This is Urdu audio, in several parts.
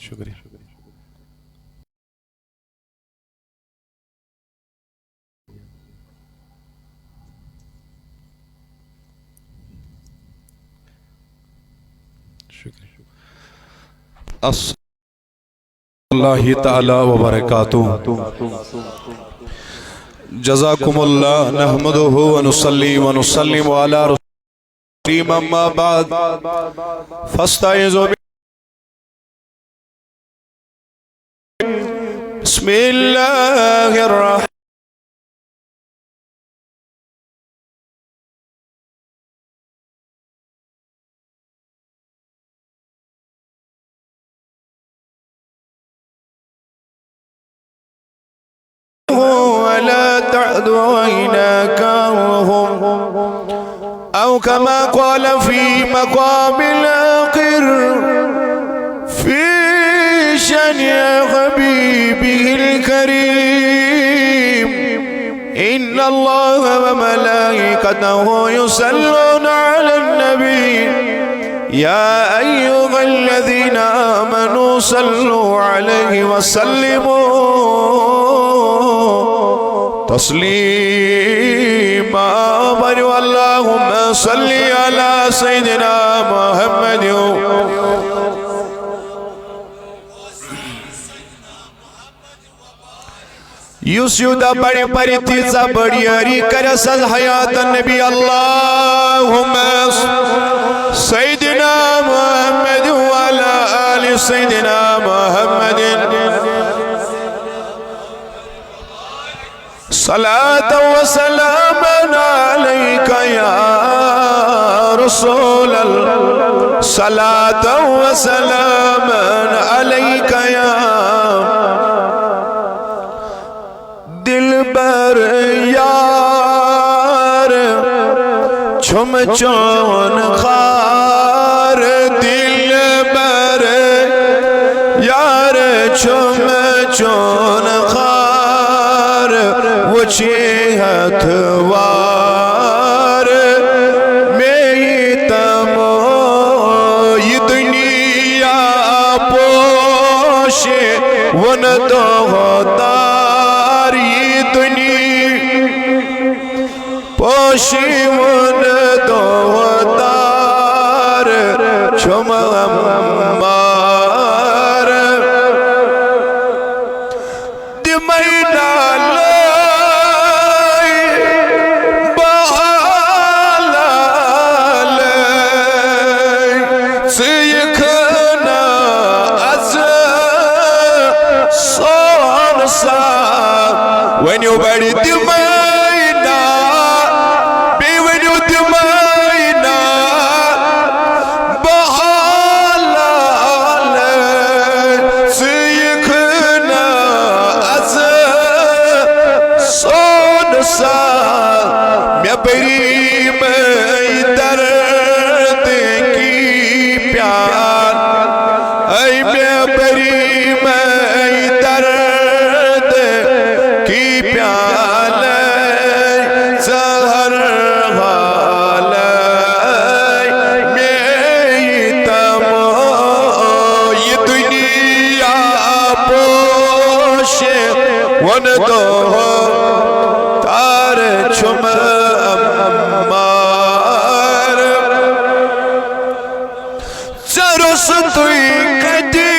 شکریہ اللہ تعالی وبرکاتہ جزاکم اللہ نحمدہ ونصلی ونسلم علی رسول اما بعد فاستعذوا بسم اللہ الرحمن ولا تعد عيناك وهم أو كما قال في مقام الآخر في شأن حبيبه الكريم إن الله وملائكته يصلون على النبي يا أيها الذين آمنوا صلوا عليه وسلموا تسلیما اللہم صلی علی سیدنا محمد یوسیدہ بڑی پری تیزہ بڑی ہری کرسل حیات النبی اللہم سیدنا محمد وعلا آل سیدنا محمد صلاة وسلام عليك يا رسول الله صلاة وسلام عليك يا دلبر یار چھم چون خار دلبر یار چھم چون خار وچیہت وار میں تمو یہ دنیا پوشے ون دوہتار یہ دنیا پوشے ون دوہتار چھم امار دمائنا when you bury the mina, be when you the mina, bahala sikhna az son sa me bari mai dard ki pyar ay me bari mai dard کی پیالے زہر غالے میں تمو یہ دنیا پوشے ون دو تار چھم امار چرس توی کدی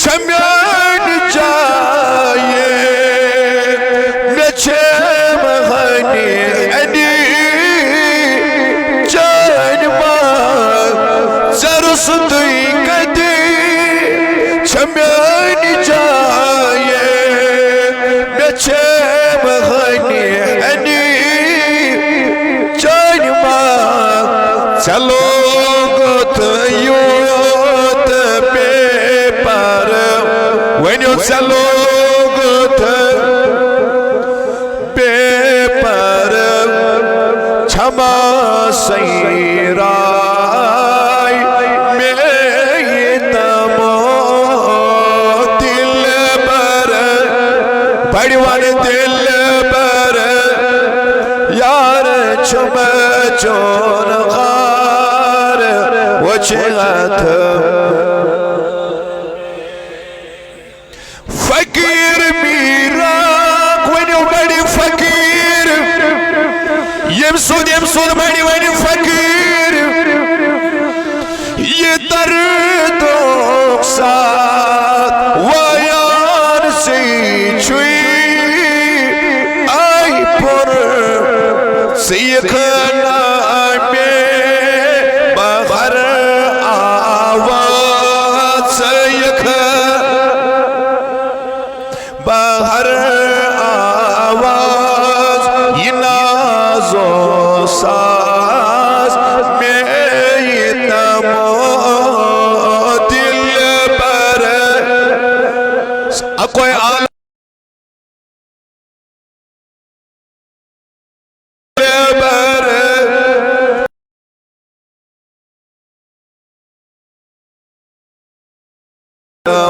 چھمیان جائے چھم غنی انی چین ماں زرس دوی کدی چھمیان جائے چھم غنی انی چین ماں چلو گت یوت پہ پر ونیو چلو گت چھما سیرائی میں تمو دل بر بڑوان دل بر یار چھم چون غار وچھت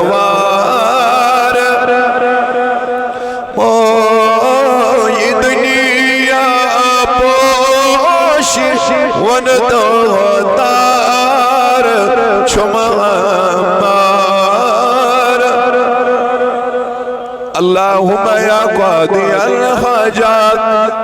وار موی دنیا پوش ون دار چمار اللهم يا قاضي الحاجات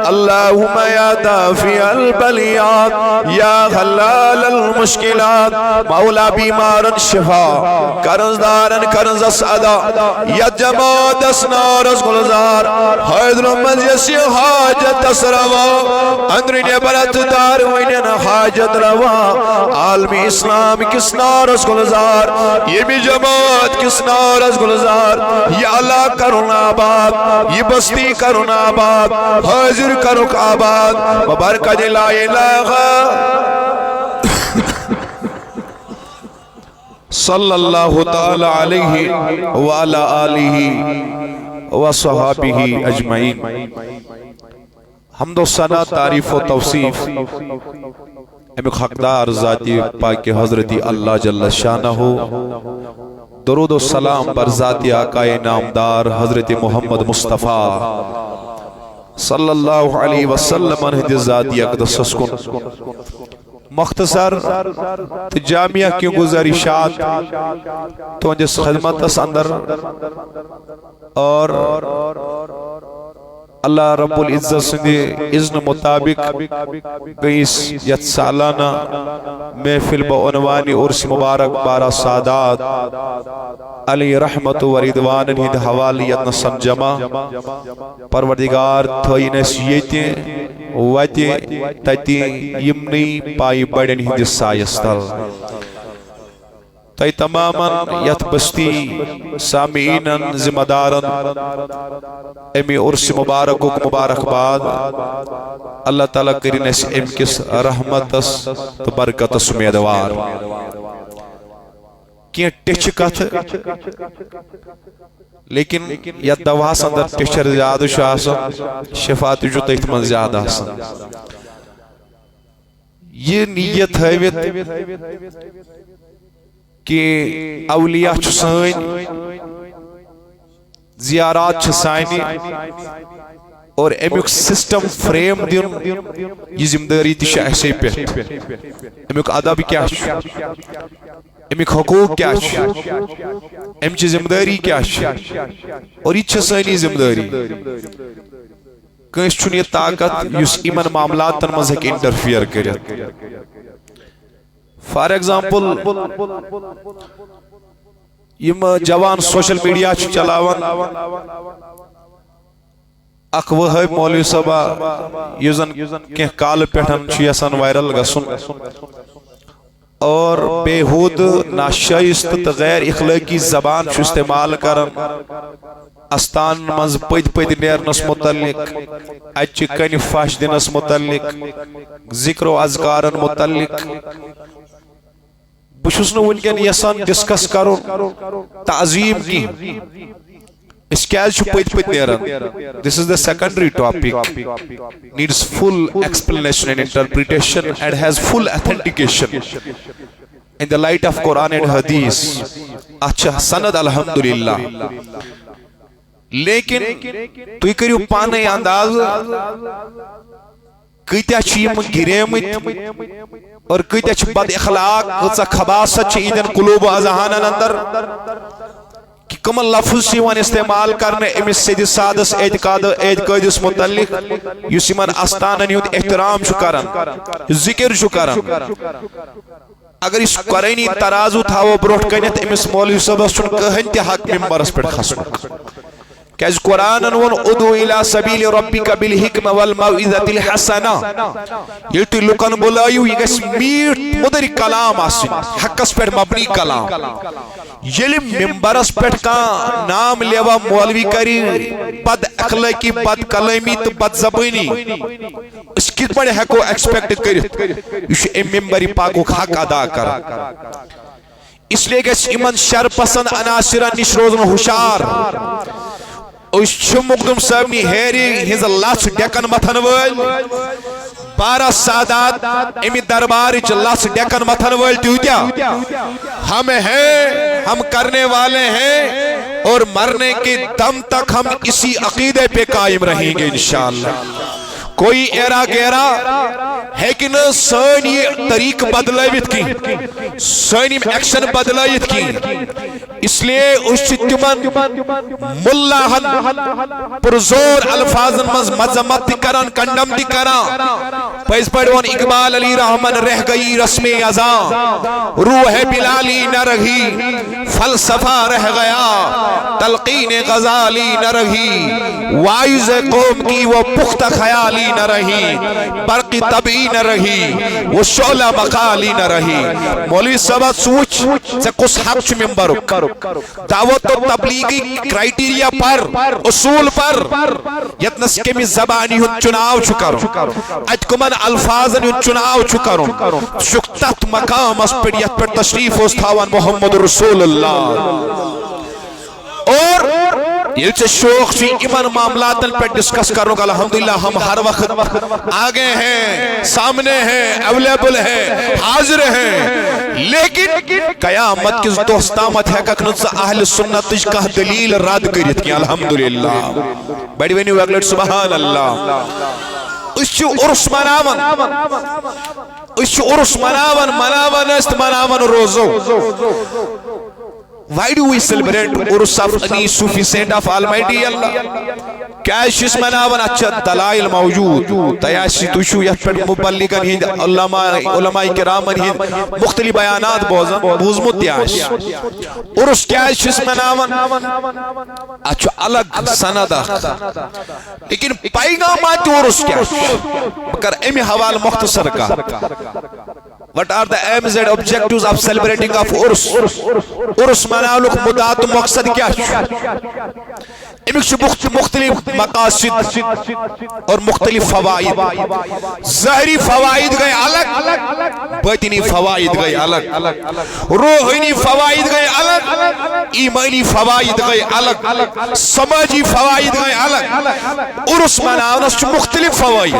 اللهم يا دافع البليات يا حلال المشكلات مولا بیمارن شفا قرضدارن قرض ادا یا جماعت اسنارس گلزار حیدر مجلس حاجت اسروا اندر نبرت دار وینن حاجت روا عالمی اسلام کس نارس گلزار یہ بھی جماعت کس نارس گلزار یا اللہ کرن آباد یہ بستی کرن آباد حاضر کرک آباد وبرکت لا الہ صلی اللہ تعالی علیہ وعلا آلہ وصحابہ اجمعین حمد و ثنا تعریف و توصیف امیک حقدار ذاتی پاک حضرت اللہ جل شانہ درود و سلام بر ذاتی آقا نامدار حضرت محمد مصطفیٰ صلی اللہ علیہ وسلم انہد ذاتی اقدس کن مختصر جامعہ کی گزارشات تو جس خدمت اس اندر اور اللہ رب العزت سندے اذن مطابق گئیس یت سالانہ محفل بعنوانی عرس مبارک بارہ سادات علی رحمت و رضوان ہند حوالیت نسن جمع پروردگار تھوئینس یتیں وتی تتی یمنی پائی بڑن ہند سایستل تائی تماما یت بستی سامعینن ذمہ دارن امی عرس مبارک و مبارک بعد اللہ تعالیٰ کرین اس ام کس رحمت تو برکت سمیدوار کیا ٹچ کت لیکن یا دوا سندر ٹچر زیادہ شاسن شفاعت جو تیتمن زیادہ سن یہ نیت ہے کہ اولیاء چھ سائن زیارات چھ سائنی اور امیک سسٹم فریم دین یہ ذمہ داری تھی ایسے پہ امیک ادب کیا امیک حقوق کیا امچ ذمہ داری کیا اور یہ چھ سائنی ذمہ داری کنس چھن یہ طاقت یس ایمن معاملات تن مز ہیکہ انٹرفیئر کرت فار ایگزامپل یم جوان سوشل میڈیا چلاوان اخ وہی مولوی صاحبہ یزن کہ کال پیٹھن چیسان وائرل گسن اور بےحود ناشائست غیر اخلاقی زبان چھ استعمال کرن استان مز پد پد نیرنس متعلق اچ کن فاش دنس متعلق ذکر و اذکارن متعلق بشس نو ونکن یسان ڈسکس کرو تعظیم کی اس کیز چھ پد پد نیرن this is the secondary topic needs full explanation and interpretation and has full authentication in the light of Quran and Hadith اچھا سند الحمدللہ لیکن تو کریو پانے انداز کتیا چیم گریمت اور کتیا چھ بد اخلاق کتیا خباست چھ ایدن قلوب و اذہانن اندر کہ کمل لفظ سیوان استعمال کرنے امیس سید سادس اعتقادس متعلق یس یمن استانن ہند احترام چھ کرن ذکر چھ کرن اگر اس قرینی ترازو تھاو بروٹ کنیت امیس مولوی صاحب چھ کہن تہ حق ممبرس پہ خسن کہ قرآن ون ادعو الى سبیل ربک بالحکم والموعظۃ الحسنہ یہ تو لکن بلائیو یہ گس میٹ مدری کلام آسن حقس پر مبنی کلام یلی ممبرس پر کا نام لیوا مولوی کری بد اخلاقی بد کلامی تو بد زبانی اس کت بڑے حقو ایکسپیکٹ کری یہ ممبری پاکو حق ادا کر اس لئے کہ ایمن شر پسند عناصرہ نش روزن ہوشار اس چھ مقدم صاحب نی ہیری ہز لچ ڈیکن متھن ول 12 سادات امی دربار چ لچ ڈیکن متھن ول تیوتیا ہم ہیں ہم کرنے والے ہیں اور مرنے کے دم تک ہم اسی عقیدے پہ قائم رہیں گے انشاءاللہ. کوئی ایرا گیرا ہے کہ نہ سانی طریق بدلائیت کی سانی ایکشن بدلائیت کی اس لیے اس تمن ملاحن پرزور الفاظن مز مذمت کرن کنڈم دی کران پیس پڑھون اقبال علی رحمن رہ گئی رسم ازاں روح بلالی نہ رہی فلسفہ رہ گیا تلقین غزالی نہ رہی وائز قوم کی وہ پختہ خیالی نہ رہی برقی طبعی نہ رہی وہ شعلہ مقالی نہ رہی. مولوی صاحب سوچ سے کس حق چھ ممبر دعوت و تبلیغی کرائیٹیریا پر اصول پر یتنس کمی زبانی ہن چناو چکر اجکمن الفاظن ہن چناو چکر شکتت مقام اس پر یت پر تشریف استھاوان محمد رسول اللہ. اور یہ سے شوق سی ایمان معاملات پر ڈسکس کرنے کا الحمدللہ ہم ہر وقت آگے ہیں سامنے ہیں اویلیبل ہیں حاضر ہیں لیکن قیامت کی دوستامت ہے کہ نتسا اہل سنت کا دلیل رد کریت کی الحمدللہ. بیٹی وینی ویگلٹ سبحان اللہ. اس عرس مناون اس عرس مناون است مناون روزو. Why do we celebrate Urus of any Sufi saint of Almighty Allah? کیا اس مناون اچھا دلائل موجود تیاسی توشو یہ پر مبلغن ہند علماء کرامن ہند مختلف بیانات بوزمت تیاش. عرس کیا اس مناون اچھا الگ سند لیکن پیغامات عرس کیا بکر امی حوال مختصر کا. What are the aims and objectives of celebrating of Urus? Urus منالک مدات مقصد کیا مختلف مقاصد اور مختلف فوائد. ظاہری فوائد گئے الگ باطنی فوائد گئے الگ روحانی فوائد گئے الگ ایمانی فوائد گئے الگ سماجی فوائد گئے الگ. عرس مناونس مختلف فوائد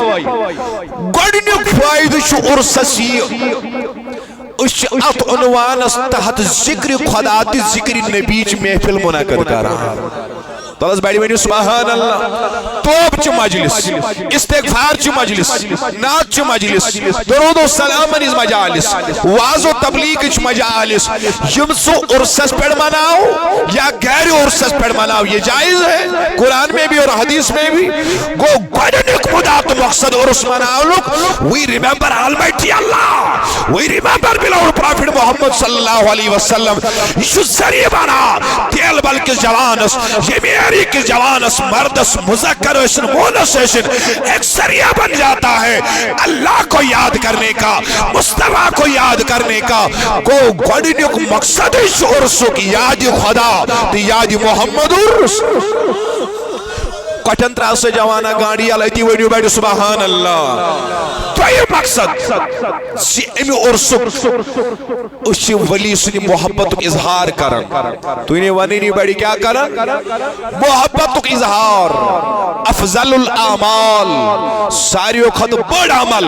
گۄڈنیُک فائدہ چھُ عرسس یہ اس ات عنوانس تحت ذکر خدا تہ ذکر نبی چ محفل منعقد کران. تلس بیٹی ونیو سبحان اللہ. توب چ مجلس استغفار چ مجلس نعت چ مجلس درود و سلام از مجالس واز و تبلیغ چ مجالس یم سو عرسس پر مناؤ یا غیر عرسس پر مناؤ یہ جائز ہے قرآن میں بھی اور حدیث میں بھی. گو گۄڈنیُک مدات مقصد عرس مناولک we remember Almighty Allah we remember beloved Prophet Muhammad sallallahu alaihi wasallam. یہ چھُ ذریعہ بنا تیل بلکہ جوانس یہ کس جوانس مردس مذکر اسن مونس اسن ایک ذریعہ بن جاتا ہے اللہ کو یاد کرنے کا مصطفیٰ کو یاد کرنے کا. کو گۄڈنیُک مقصد اس عرسو کی یاد خدا تی یاد محمد عرس. کٹن تراس سے جوانا گاڑی علیتی ونیو بیٹو سبحان اللہ. تو یہ مقصد امی عرسک اسی ولی سنی محبت اظہار کرن. تو انہیں ونی نہیں بیٹی کیا کرن محبت اظہار افضل الاعمال ساریو خط بڑ عمل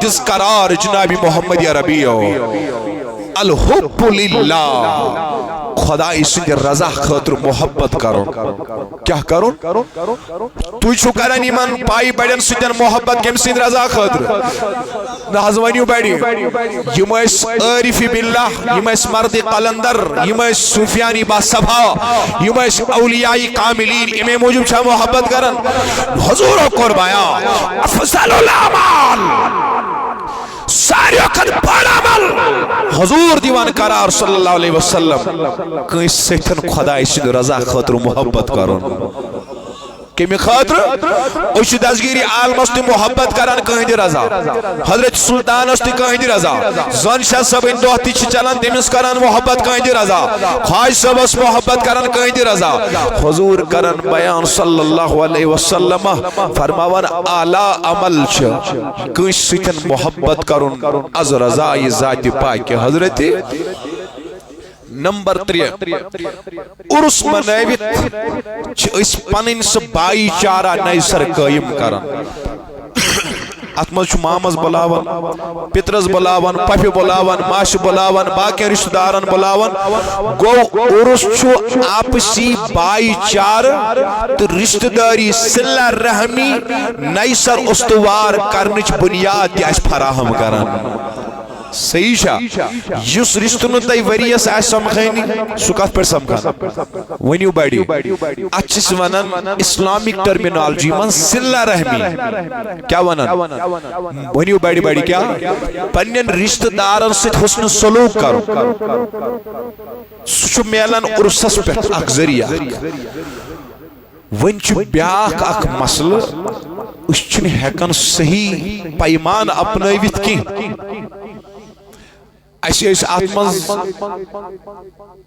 جس قرار جناب محمد یا ربیو الحب للہ خدا اس نے رضا خاطر محبت کرو. کیا کرو تو چھو کرن ایمان پائی بڑن سجن محبت کم سن رضا خاطر نازوانیو بیڑی یم اس عارف باللہ یم اس مرد قلندر یم اس صوفیانی باصفا یم اس اولیاء کاملین امیں موجب چھا محبت کرن. حضور و قربایا افضل الاعمال ساری وقت بڑا عمل حضور دیوان قرار صلی اللہ علیہ وسلم کہیں سیٹھن خدا اس رضا خاطر محبت کرن. کمی خاطر اس دزگیری عالم اس محبت کرن کہیں دی رضا. حضرت سلطان اس کہیں دی رضا. زن شاہ سب ان دوہتی چلن تیمس کرن محبت کہیں دی رضا. خواج سب اس محبت کرن کہیں دی رضا. حضور کرن بیان صلی اللہ علیہ وسلم فرماون اعلی عمل چھ کہیں سیتن محبت کرن از رضای ذات پاک. حضرت نمبر 3 عرس مناوت اس پنن سے بائی چارہ نئی سر قائم کرن. اتمز مامس بلاون پترس بلاون پفہ بلاون ماش بلاون باقی رشتہ دارن بلاون گو عرس چھو آپسی بائی چار تو رشتہ داری صلہ رحمی نیسر استوار کرنچ بنیاد تہ فراہم کران صحیح شا یس رشتہ نو تہ وریس آس سمکھانی سہ کت پہ سمکھان ونیو بڑی اچھس ونان اسلامک ٹرمینالوجی من صلہ رحمی کیا ونان ونیو بڑی بڑی کیا پنن رشتہ دارن ست حسن سلوک کرو سہ میلان عرسس پہ اخ ذریعہ ون بیاکھ اخ مسئلہ اس چھن ہیکن صحیح پیمان اپنائیوت کی ایسے اس آتمز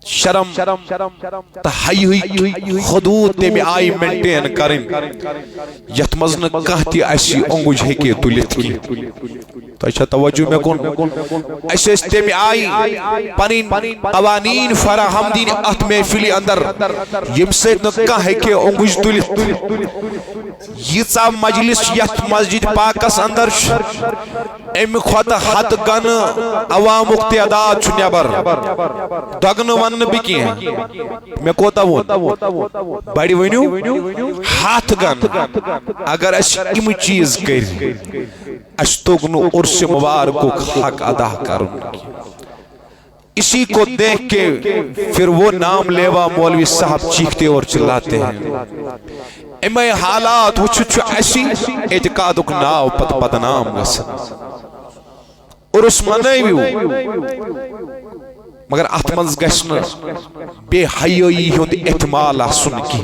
شرم تحیی ہوئی حدود تیمی آئی مینٹین کریں یتمزن کہتی ایسی انگوج ہے کہ تلیت کی تو اچھا توجہ میں کن ایسے اس تیمی آئی پنین قوانین فراہم دین ات محفلی اندر یم سے نکہ ہے کہ انگوج تلیت یہ سا مجلس یت مسجد پاکس اندر ام خود حد گن عوام تعداد چھ نبر دگن ون بکی ہیں میں کوتا وون بڑی ونیو ہاتھ گن اگر اس ام چیز کر اس تگنو عرس مبارک حق ادا کرن اسی کو دیکھ کے پھر وہ نام لیوا مولوی صاحب چیختے اور چلاتے ہیں امی حالات وچھ ایسی اعتقادک ناو پت بدنام گسن عرس منائیو مگر اتمنز گشن بے حیوئی ہند احتمال آسن کی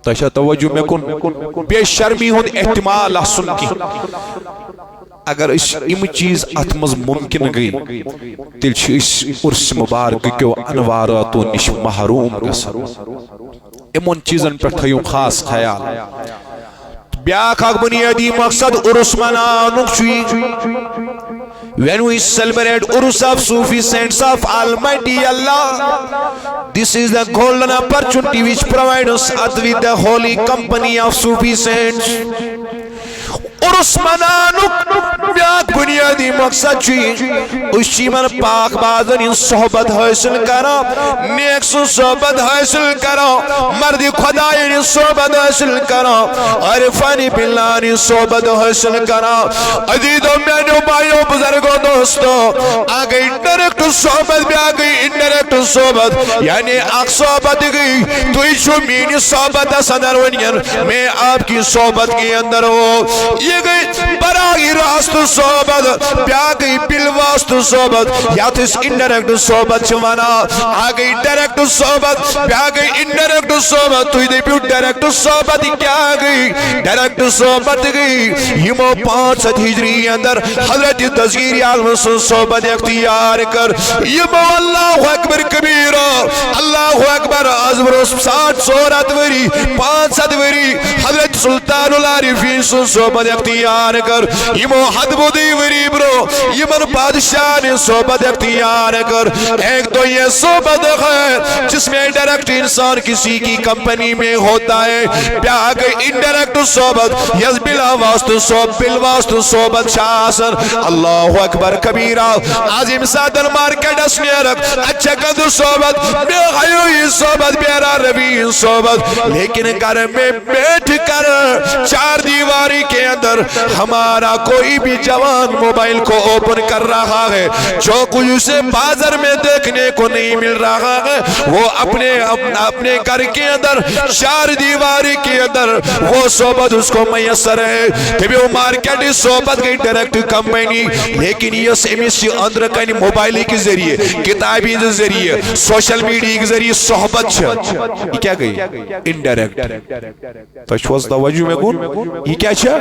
تو ایسا توجہ میں کن بے شرمی ہند احتمال آسن کی اگر اس ام چیز اتمز ممکن گئی تل اس عرس مبارک کیو انواراتو نش محروم گسن امن چیزن پر تھیوں خاص خیال بیاکھ اک بنیادی مقصد عرس منانک چوئی when we celebrate Urus of Sufi saints of Almighty Allah, this is the golden opportunity which provides us with the holy company of Sufi saints. عرس منانک بیاکھ بنیادی مقصد چوئی اسی من پاک بازن صحبت حاصل کرو نیک سن صحبت حاصل کرو مرد خدای صحبت حاصل کرو عرفانی باللہ صحبت حاصل کرو عزیزوں میانو بھائیو بزرگوں دوستو آگئی ڈائریکٹ صحبت بھی آگئی انڈائریکٹ صحبت یعنی اک صحبت گئی تو ایچو مینی صحبت صدر ونین میں آپ کی صحبت کے اندر ہو یہ گئی براہی راست صحبت بیا گئی بالواست صحبت یا تو اس انڈائریکٹ صحبت چوانا آگئی ڈائریکٹ صحبت بیا گئی انڈائریکٹ صحبت تو ہی پیو ڈائریکٹ صحبت کیا گئی ڈائریکٹ صحبت گئی یمو 500 ہجری اندر حضرت تذکیر عالم صحبت اختیار کر یمو اللہ اکبر کبیر اللہ اکبر عظمر 60 سورت وری 500 وری حضرت سلطان العارفین صحبت اختیار کر یمو حد بودی وری برو یمن بادشاہ نے صحبت اختیار کر ایک تو یہ صحبت ہے جس میں ڈائریکٹ انسان کسی کی کمپنی میں ہوتا ہے بیا گئی انڈائریکٹ صحبت یز بلا واسط صحبت بالواسط صحبت شاسر اللہ اکبر کبیرہ عظیم سادن مارکٹ اسنے رکھ اچھا قدر صحبت بے غیوی صحبت بیرا روی صحبت لیکن گھر میں بیٹھ کر چار دیواری کے اندر ہمارا کوئی بھی جوان موبائل کو اوپن کر رہا ہے جو کچھ اسے بازار میں دیکھنے کو نہیں مل رہا ہے وہ اپنے گھر کے اندر چار دیواری کے اندر وہ صحبت اس کو میسر ہے کہ وہ مارکیٹ صحبت کی ڈائریکٹ کمپنی لیکن یہ سیمیسی اندر کہیں موبائل کے ذریعے کتابی کے ذریعے سوشل میڈیا کے ذریعے صحبت چھا یہ کیا گئی انڈائریکٹ تو شوز توجہ میں کون یہ کیا چھا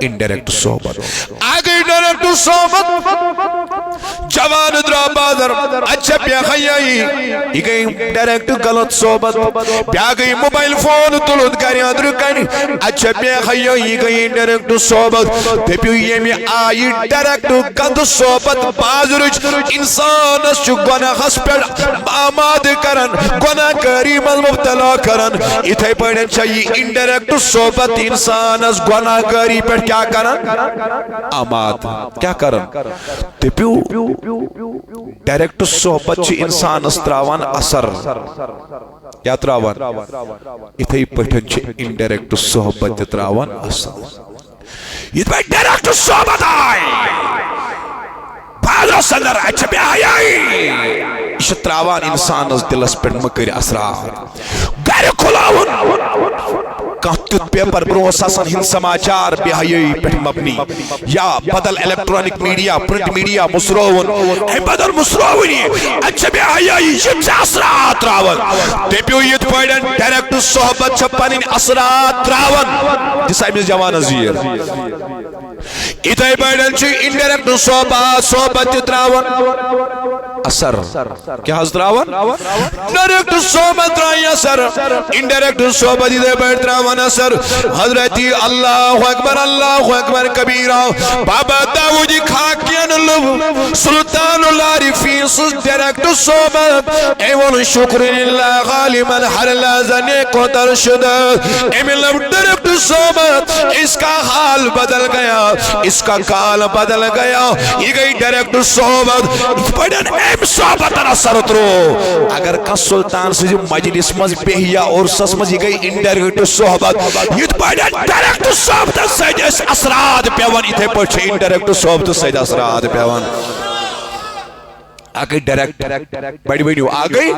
انڈائریکٹ صحبت آگئی ڈائریکٹ صحبت جوان درا بازر اچھا پیا خیائی یہ گئی ڈائریکٹ غلط صحبت پیا گئی موبائل فون تلوت کری اندر کنی اچھا پیا خیائی یہ گئی ڈائریکٹ صحبت دپیو یہ میں آئی ڈائریکٹ گند صحبت بازرچ انسان چو گناہ گناہس پہ آماد کرن گناہ کاری من مبتلا کرن اتھے پڑھن چاہیے انڈائریکٹ صحبت انسانس گناہ کاری پہ کیا کرن آماد کیا کرن تپیو ڈائریکٹ صحبت چی انسانس تراوان اثر کیا تراوان اتھے پڑھن چی انڈائریکٹ صحبت تراوان اثر یہ پہ ڈائریکٹ صحبت آئی بازو صدر اچھا بے آئی یہ تراوان انسان اس دلس پر مکر اسرار گھر کھلاون کانتت پیپر بروس آسان ہند سماچار بے آئی پر مبنی یا بدل الیکٹرونک میڈیا پرنٹ میڈیا مصروون اے بدل مصروونی اچھا بے آئی یہ اسرار تراون تیپیو یہ پڑھن ڈائریکٹ صحبت چھپن اسرار تراون جس آئی میں جوان عزیر اتھائی پڑھن چی انڈائریکٹ صحبت تراون اثر کیا حضر تراون ڈائریکٹ صحبت ترائی اثر انڈائریکٹ صحبت اتھائی پڑھ تراون اثر حضرتی اللہ اکبر کبیرہ بابا داودی خاکین لب سلطان العارفین سز ڈائریکٹ صحبت ایوان شکر اللہ غالبا ہر لازنے کو ترشد ایمن لب ڈائریکٹ صحبت اس کا حال بدل گیا اس کا کال بدل گیا یہ گئی ڈائریکٹ صحبت پڑھن ایم صحبت اثر ترو اگر کا سلطان سے مجلس مز بہیا اور سس مز یہ گئی انڈائریکٹ صحبت یہ پڑھن ڈائریکٹ صحبت سید اثرات پیوان اتھے پڑھے انڈائریکٹ صحبت سید اثرات پیوان آگئی ڈائریکٹ بڑی بڑی آگئی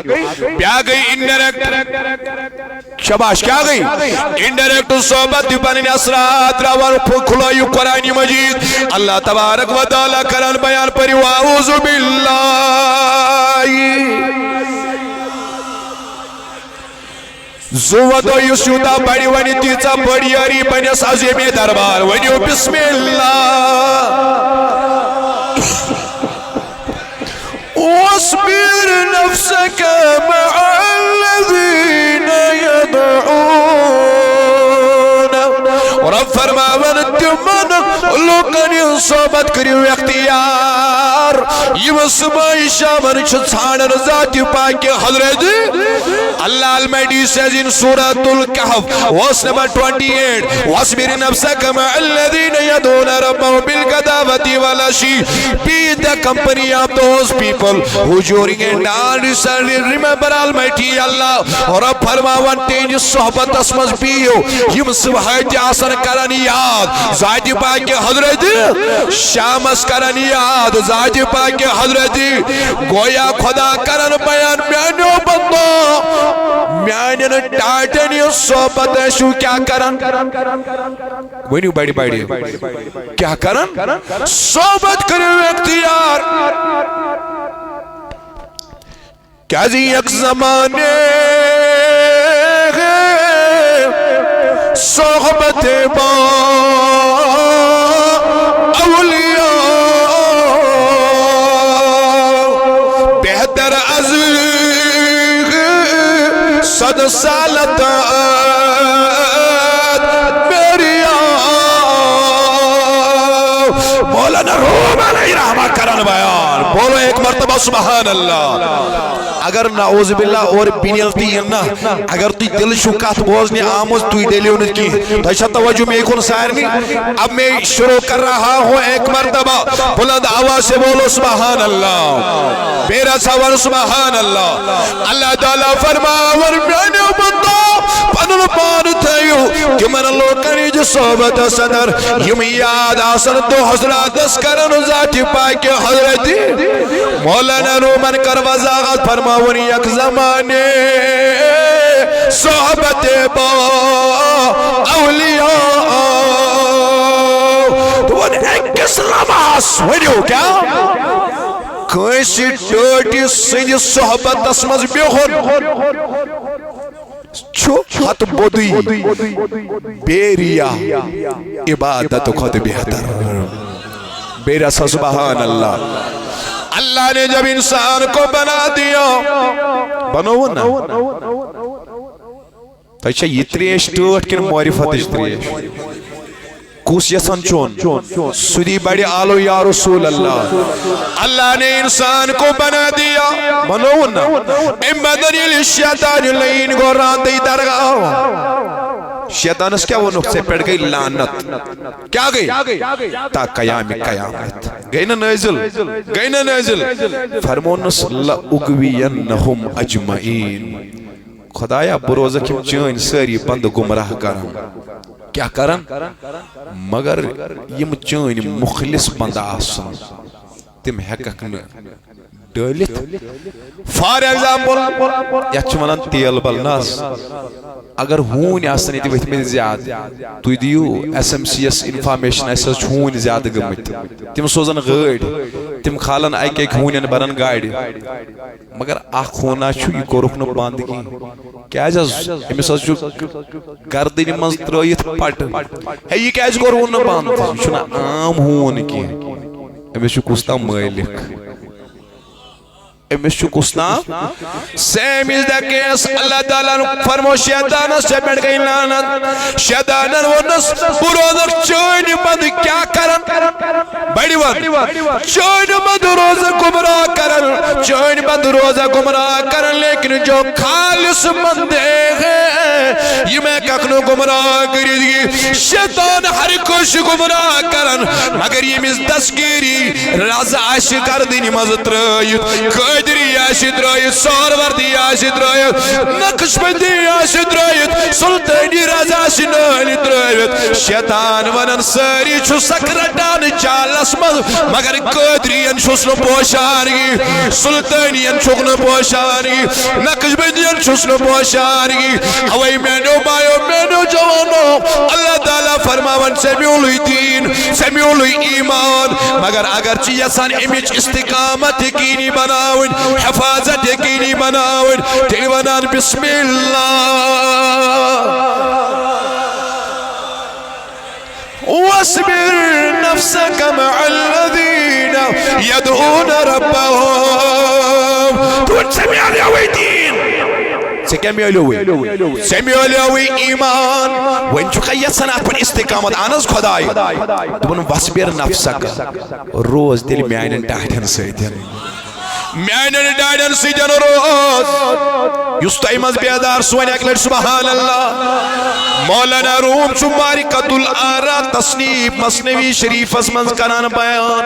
پیا گئی انڈائریکٹ شباش کیا گئی انڈائریکٹ صحبت دیپانی اثرات راوان کھلائیو قرآن مجید اللہ تبارک و تعالیٰ کرن بیان پری وَأَعُوذُ بِاللَّهِ زوودو یسیوتا بڑی ونی تیزا بڑی اری بنیس عظیم دربار ونیو بسم اللہ واصبر نفسك مع الذين يدعون رب فرماون تمن لوکن صحبت کریو اختیار یہ صبح شامن چھاڑن ذات پاک حضرت اللہ المہدی says in Surah Al-Kahf verse number 28 واصبر نفسك مع الذين يدعون ربهم بالغداوة والعشي be the company of those people who during and recently remember Almighty Allah اور اب فرماون تیج صحبت اسمز بیو یم صبحیت آسن کرن یاد ذات پاک حضرت شامس کرن یاد ذات پاک حضرت گویا خدا کرن بیان میانو بندو میانن ٹاٹنی صحبت شو کیا کرن وینیو بیڑی بیڑی کیا کرن صحبت کرن اختیار کیا جی ایک زمانے صحبت با اولیاء بہتر از صد سالت میری مولانا روم علیہ رحمہ کرن بیان بولو ایک مرتبہ سبحان اللہ اگر نعوذ باللہ اور بینیلتی نا اگر تی دل شکات بوزنی آموز توی دلیونت کی تو ایسا توجہ میں کن سائرنی اب میں شروع کر رہا ہوں ایک مرتبہ بلند آواز سے بولو سبحان اللہ میرا سوال سبحان اللہ اللہ تعالیٰ فرماور میانے بندو پنل پان تھیو کہ من اللہ کری جو صحبت صدر یم یاد آسن تو حضرات اسکرن ذات پاک حضرتی مولانا رومن کر وزاغت فرماونی یک زمانے صحبت با اولیاء تو وہ ایک اسلاماس ونیو کیا کیسی ٹوٹی سنج صحبت اسمز بیخون چھو ہت بودی بیریا عبادت خود بہتر بیرا سبحان اللہ اللہ نے جب انسان کو بنا دیا بنو نا تو اچھا یہ تریش ٹوٹ کن معرفت اس تریش کس یسان چون سدی بڑی آلو یا رسول اللہ اللہ نے انسان کو بنا دیا منون امبدن الشیطان لین گو راندی درگاہ شیطان اس کیا وہ نقصے پڑ گئی لعنت کیا گئی تا قیام قیامت گئی نا نازل فرمونس لأغوینہم اجمعین خدایا بروزہ کم چین ساری بند گمراہ کرن کیا کرن مگر یم چین مخلص بند آسن تم ہیکک ڈالت فار ایگزامپل یا چمنان تیل بلناس اگر ہون آسن یہ ویت میں زیادہ تو دیو S M C S information ایسا ہون زیادہ گمت تم سوزن گاڑ تم کھالن ایک ایک ہونین برن گاڑ مگر اخ ہونا چھو یہ کوروک نو باند کی کیا جز امس چھو گردن منز ترائیت پٹ ہے یہ کیا کوروک نو باند چھنا عام ہون کی امس چھو کستا مالک امس چھو کستا same is the case اللہ تعالیٰ فرمو شیطانس سے بیٹھ گئی لعنت شیطانن ونس بروزک چوئن بند کیا کرن بڑی وقت چوئن بند روزہ گمراہ کرن چوئن بند روزہ گمراہ کرن لیکن جو خالص بندے ہیں یہ میں ککنو گمراہ کری دی شیطان ہر کچھ گمراہ کرن مگر یہ مز دسگیری رازہ عاشق کردنی مزد رائیت قیدری عاشق رائیت سوروردی عاشق رائیت نقش بندی عاشق رائیت سلطانی رازہ شنانی رائیت شیطان ونن ساری چھو سکرٹان چالس مز مگر قیدرین چھوسنو پوشانگی سلطانین چھوکنو پوشانگی نقش بندین چھوسنو پوشانگی ہوائی مینو بایو مینو جوانو اللہ تعالیٰ فرماون سمیولوی دین سمیولوی ایمان مگر اگرچہ یسان امیج استقامت یقینی بناون حفاظت یقینی بناون تیونان بسم اللہ واصبر نفسك مع الذين يدعون ربهم تقول سمع لي دين سمیولوی ایمان وین چکا یسنا پر استقامت آناز خدای دبن واصبر نفسك روز دل میانن ڈاڑن سیدن میانن ڈاڑن سیدن روز یستعیمز بیدار سوین اکلر سبحان اللہ مولانا روم چماری قد الآرا تصنیف مصنوی شریف اسمنز کران بیان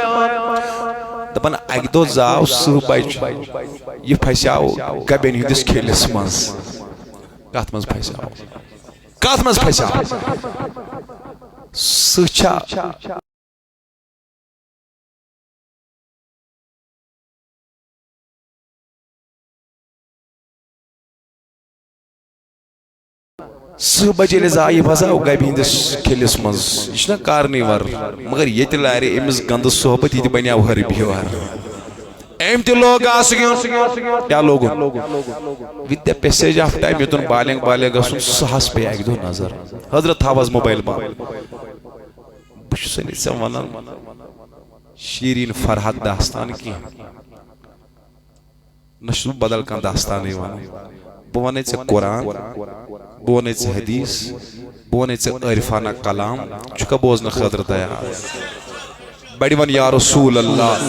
دبن ایک دو زاو صوبائی یہ پھیسیاو گبین ہندس کھیلس منز کات منز پھیسیاو سچا سہ بجے لزائی بزاو گبی ہندس کھیلس منز یہ کارنی ور مگر یہ تلائرے امس گند صحبت یہ بنیاو ہر بیوار ایم تی لوگ آسگیون کیا لوگوں with the passage of time یتن بالنگ گسن سہس پہ ایک دو نظر حضرت حواز موبائل با بشسنی سمانن شیرین فرحت داستان کی نشو بدل کن داستان ایوان بوانے سے قرآن بوانے سے حدیث بوانے سے عرفانہ کلام چکا بوزن خضر دیا بڑی ون یا رسول اللہ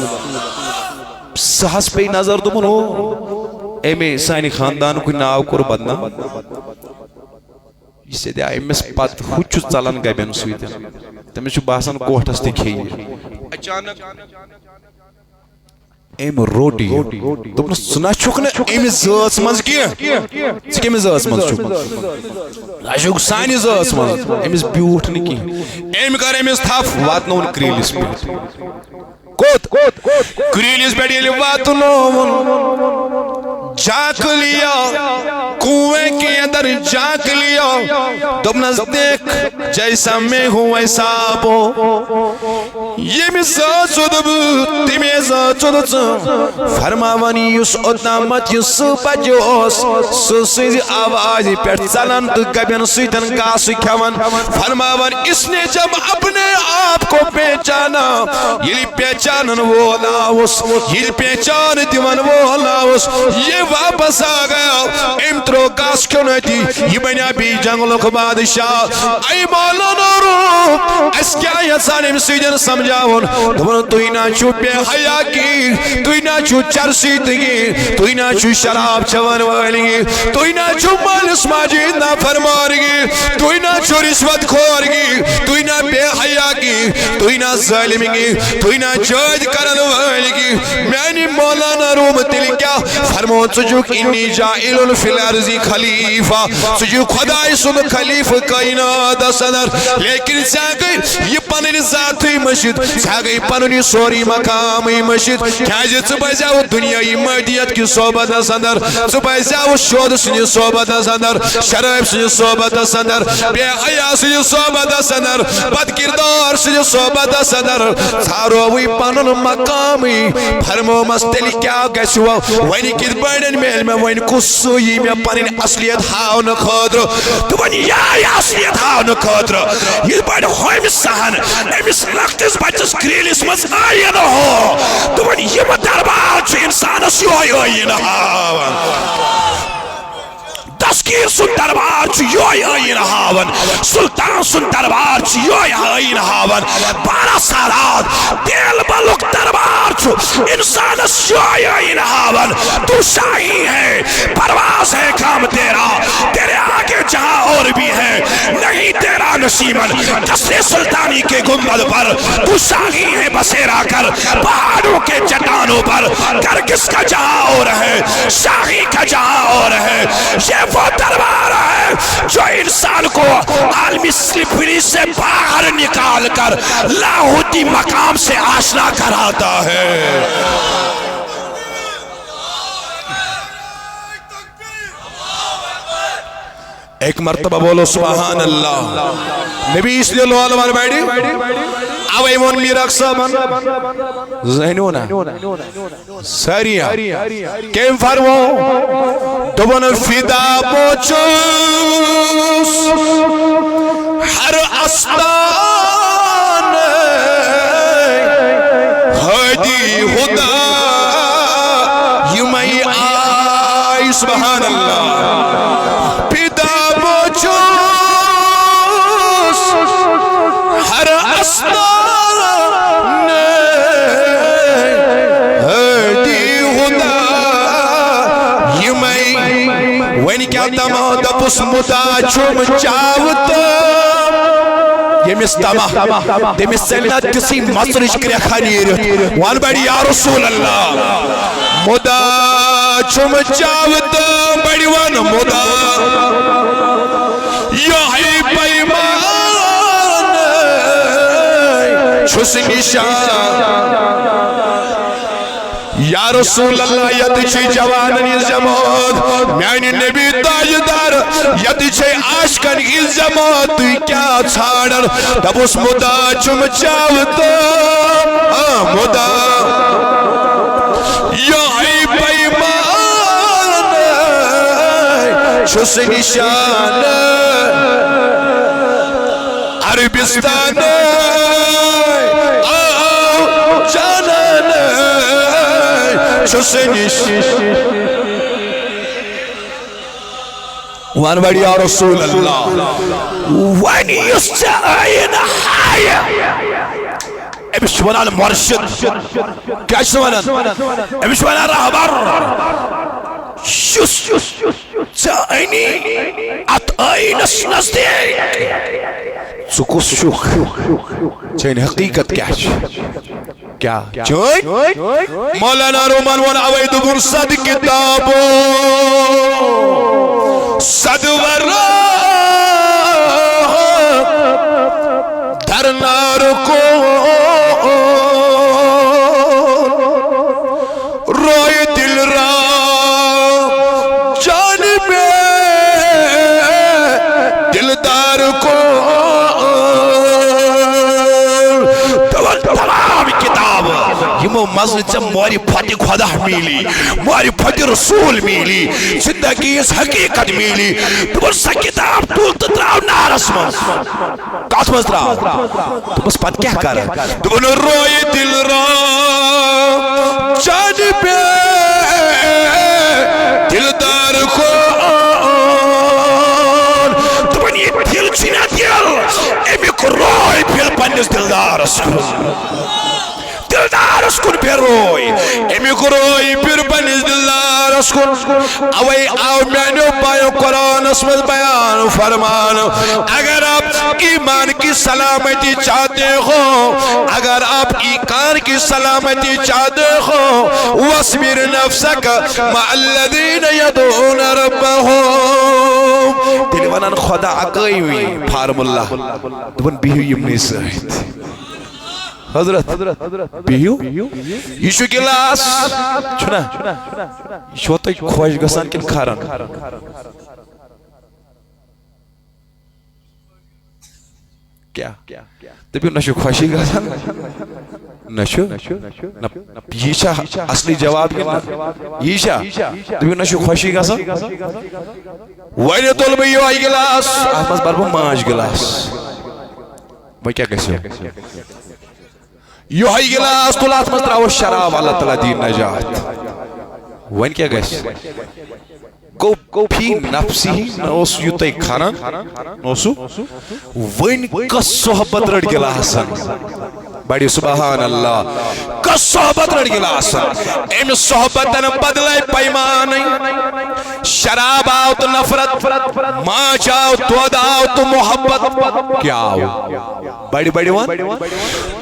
سہس پہ نظر دمون ہو اے میں سائنی خاندان کوئی ناو کر بدنا یہ سے دیا امس پت خوچو چلن گئی بین سویدن تمہیں چھو باسن کوٹھس دکھئی اچانک ایم روٹی تم سنا چھوکنے ایم زاس منز کیا سکھ ایم زاس منز چھوک اشوک سانی زاس منز ایم بیوٹ نکی ایم کر ایم تھاف واتنون کریلس پہ کوت کریلس پہ ڈیلی واتنون جاک لیا کنویں کے اندر جاک لیا تم نزدیک جیسا میں ہوں ایسا بو یہ میں ساتھ سدب تیمیں ساتھ سدب فرماوانی یس اتنامت یس بجوس سسید آواز پیٹ چلن تو کبین سیدن کاس کھون فرماوان اس نے جب اپنے آپ کو پہچانا یہ پہچانن وہ لاؤس یہ پہچان دیون وہ لاؤس یہ واپس آ گیا امترو کاس کیوں نہیں قیمتی یہ بنیا بی جنگل کو بادشاہ اے مولانا روم اس کیا یسان امسیدن سمجھاؤن دونوں توی نا چو بے حیا کی توی نا چو چرسی تگی توی نا چو شراب چون والگی توی نا چو مالس ماجید نا فرمارگی توی نا چو رشوت کھورگی توی نا بے حیا کی توی نا ظالمگی توی نا جاج کرن والگی میں مولانا روم تل کیا فرمو سجوک انی جائل فی الارضی خلیفہ سجوک خدای سن خلیف کائنات صدر لیکن ساگئی یہ پنن ذاتی مشید ساگئی پنن سوری مقامی مشید کیاجی چبازیو دنیای مادیت کی صحبت صدر چبازیو شود سنی صحبت صدر شراب سنی صحبت صدر بے حیا سنی صحبت صدر بد کردار سنی صحبت صدر ساروی پنن مقامی فرمو مستلی کیا گشوا وینی کد بڑن میل میں وین کسوئی میں پنن اصلیت ہاون خودر تو ونی یا اصلیت ہاون خودر یہ بڑ ہوئی مسان امس لختس بچس کریلس مز آئین ہو تو ونی یہ دربار چھ انسان سیوئی آئین ہاون تسکیر سن دربار چھ یوئی آئین ہاون سلطان سن دربار چھ یوئی آئین ہاون 12 سالات دل بلک دربار چھ انسان سیوئی آئین ہاون تو شاہی ہے پرواز ہے کام تیرا تیرے آگے جہاں اور بھی ہے نہیں تیرا نصیبن قصر سلطانی کے گنبد پر تو شاہی ہے بسیرا کر پہاڑوں کے چٹانوں پر کر کس کا جہاں اور ہے شاہی کا جہاں اور ہے یہ وہ دربار ہے جو انسان کو عالمی سلپری سے باہر نکال کر لاہوتی مقام سے آشنا کراتا ہے ایک مرتبہ بولو سبحان اللہ نبی اس لیے اللہ علیہ بیٹی اوے مون میرک صاحبان ذہنونا سریع کیم فرمو دوبن فدا پوچوس ہر استان ہدی خدا یمئی آئی سبحان اللہ دپس مدا چوم چاوتا یمس تمہ دمس سلنت کسی مصرش کرے خنیرت وان بڑی یا رسول اللہ مدا چوم چاوتا بڑی وان مدا یہی پیمان چھس نشان یا رسول اللہ ید چھ جواننی زمود میانی نبی تاجدار ید چھ عاشقن کی زمود توی کیا چھاڑر دبوس مدا چم چاوتا مدا یہی پیمان چھس نشان عربستان وان بڑی یا رسول اللہ وان یستعین حایا امش ونان مرشد کیا ونان امش ونان رہبر شس چاینی ات اینس نزدیک سکوس شوخ چین حقیقت کیا چوئی مولانا رومان وان عوید بن صد کتابو صد ورہ در نار کو روئے دل را جانب دلدار کو تمام کتاب یمو مزل چا موری پھتی خدا میلی موری پھتی رسول میلی زندگی اس حقیقت میلی تو بس کتاب تول تتراو نارس من کات مز تراو تو بس پت کیا کر تو بس روئی دل را جانب دلدار کو پنس دلدارس کن دلدارس کن پھروی امیک روی پھر پنس دلدارس کن اوے آو میانو پایو قرآن اسمت بیان فرمان اگر آپ ایمان کی سلامتی چاہتے ہو اگر آپ ایمان کی سلامتی چاہتے ہو وَاسْبِرْ نَفْسَكَ مَعَ الَّذِينَ يَدْعُونَ رَبَّهُمْ تیلی ونان خدا اگئی ہوئی فارم اللہ دبن بیہو یمنی سایت حضرت بیہو یہ شو گلاس چھنا یہ شو تو خوش گسان کن کھارن کیا دبیو نشو خوشی گسان نشو یہ شا اصلی جواب کنا یہ شا دبیو نشو خوشی گسان وائنی طول بیو آئی گلاس احمد بربو ماج گلاس بھائی کیا کیسے ہو یہ آئی گلاس طولات مستراو شراب اللہ تعالیٰ دین نجات وائن کیا کیسے کو پھی نفسی نوسو یوتے کھانا نوسو وائن کا صحبت رڑ گلاسن بڑی سبحان اللہ کا صحبت رڑ گلاسن ایم صحبتن بدلے پیمانی شراب آو تو نفرت ماچ آو تو آو تو محبت کیا آو بڑی بڑی وان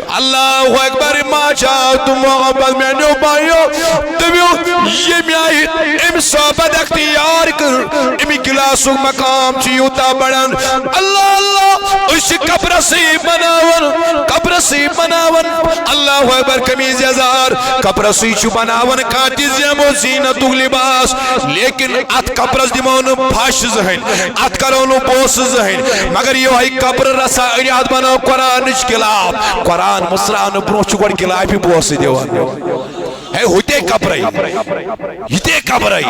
اللہ اکبر ماچ آو تو محبت میں نو بائیو دبیو یہ میں آئی ایم صحبت اختیار کر امی گلاسو مقام چیوتا بڑھن اللہ اللہ اس قبر سے بناون قبر سے بناون اللہ اکبر کمیز ازار قبر سے چو بناون کانتی زیم و زینت و لباس لیکن ات قبر دیمون پھاش زہن ات کرونو بوس زہن مگر یہ آئی قبر رسا انیاد بناو قرآن کلاب قرآن مصران بروچ گوڑ کلاب ہی بوس دیوان ہے ہوتے قبرائی یہ قبرائی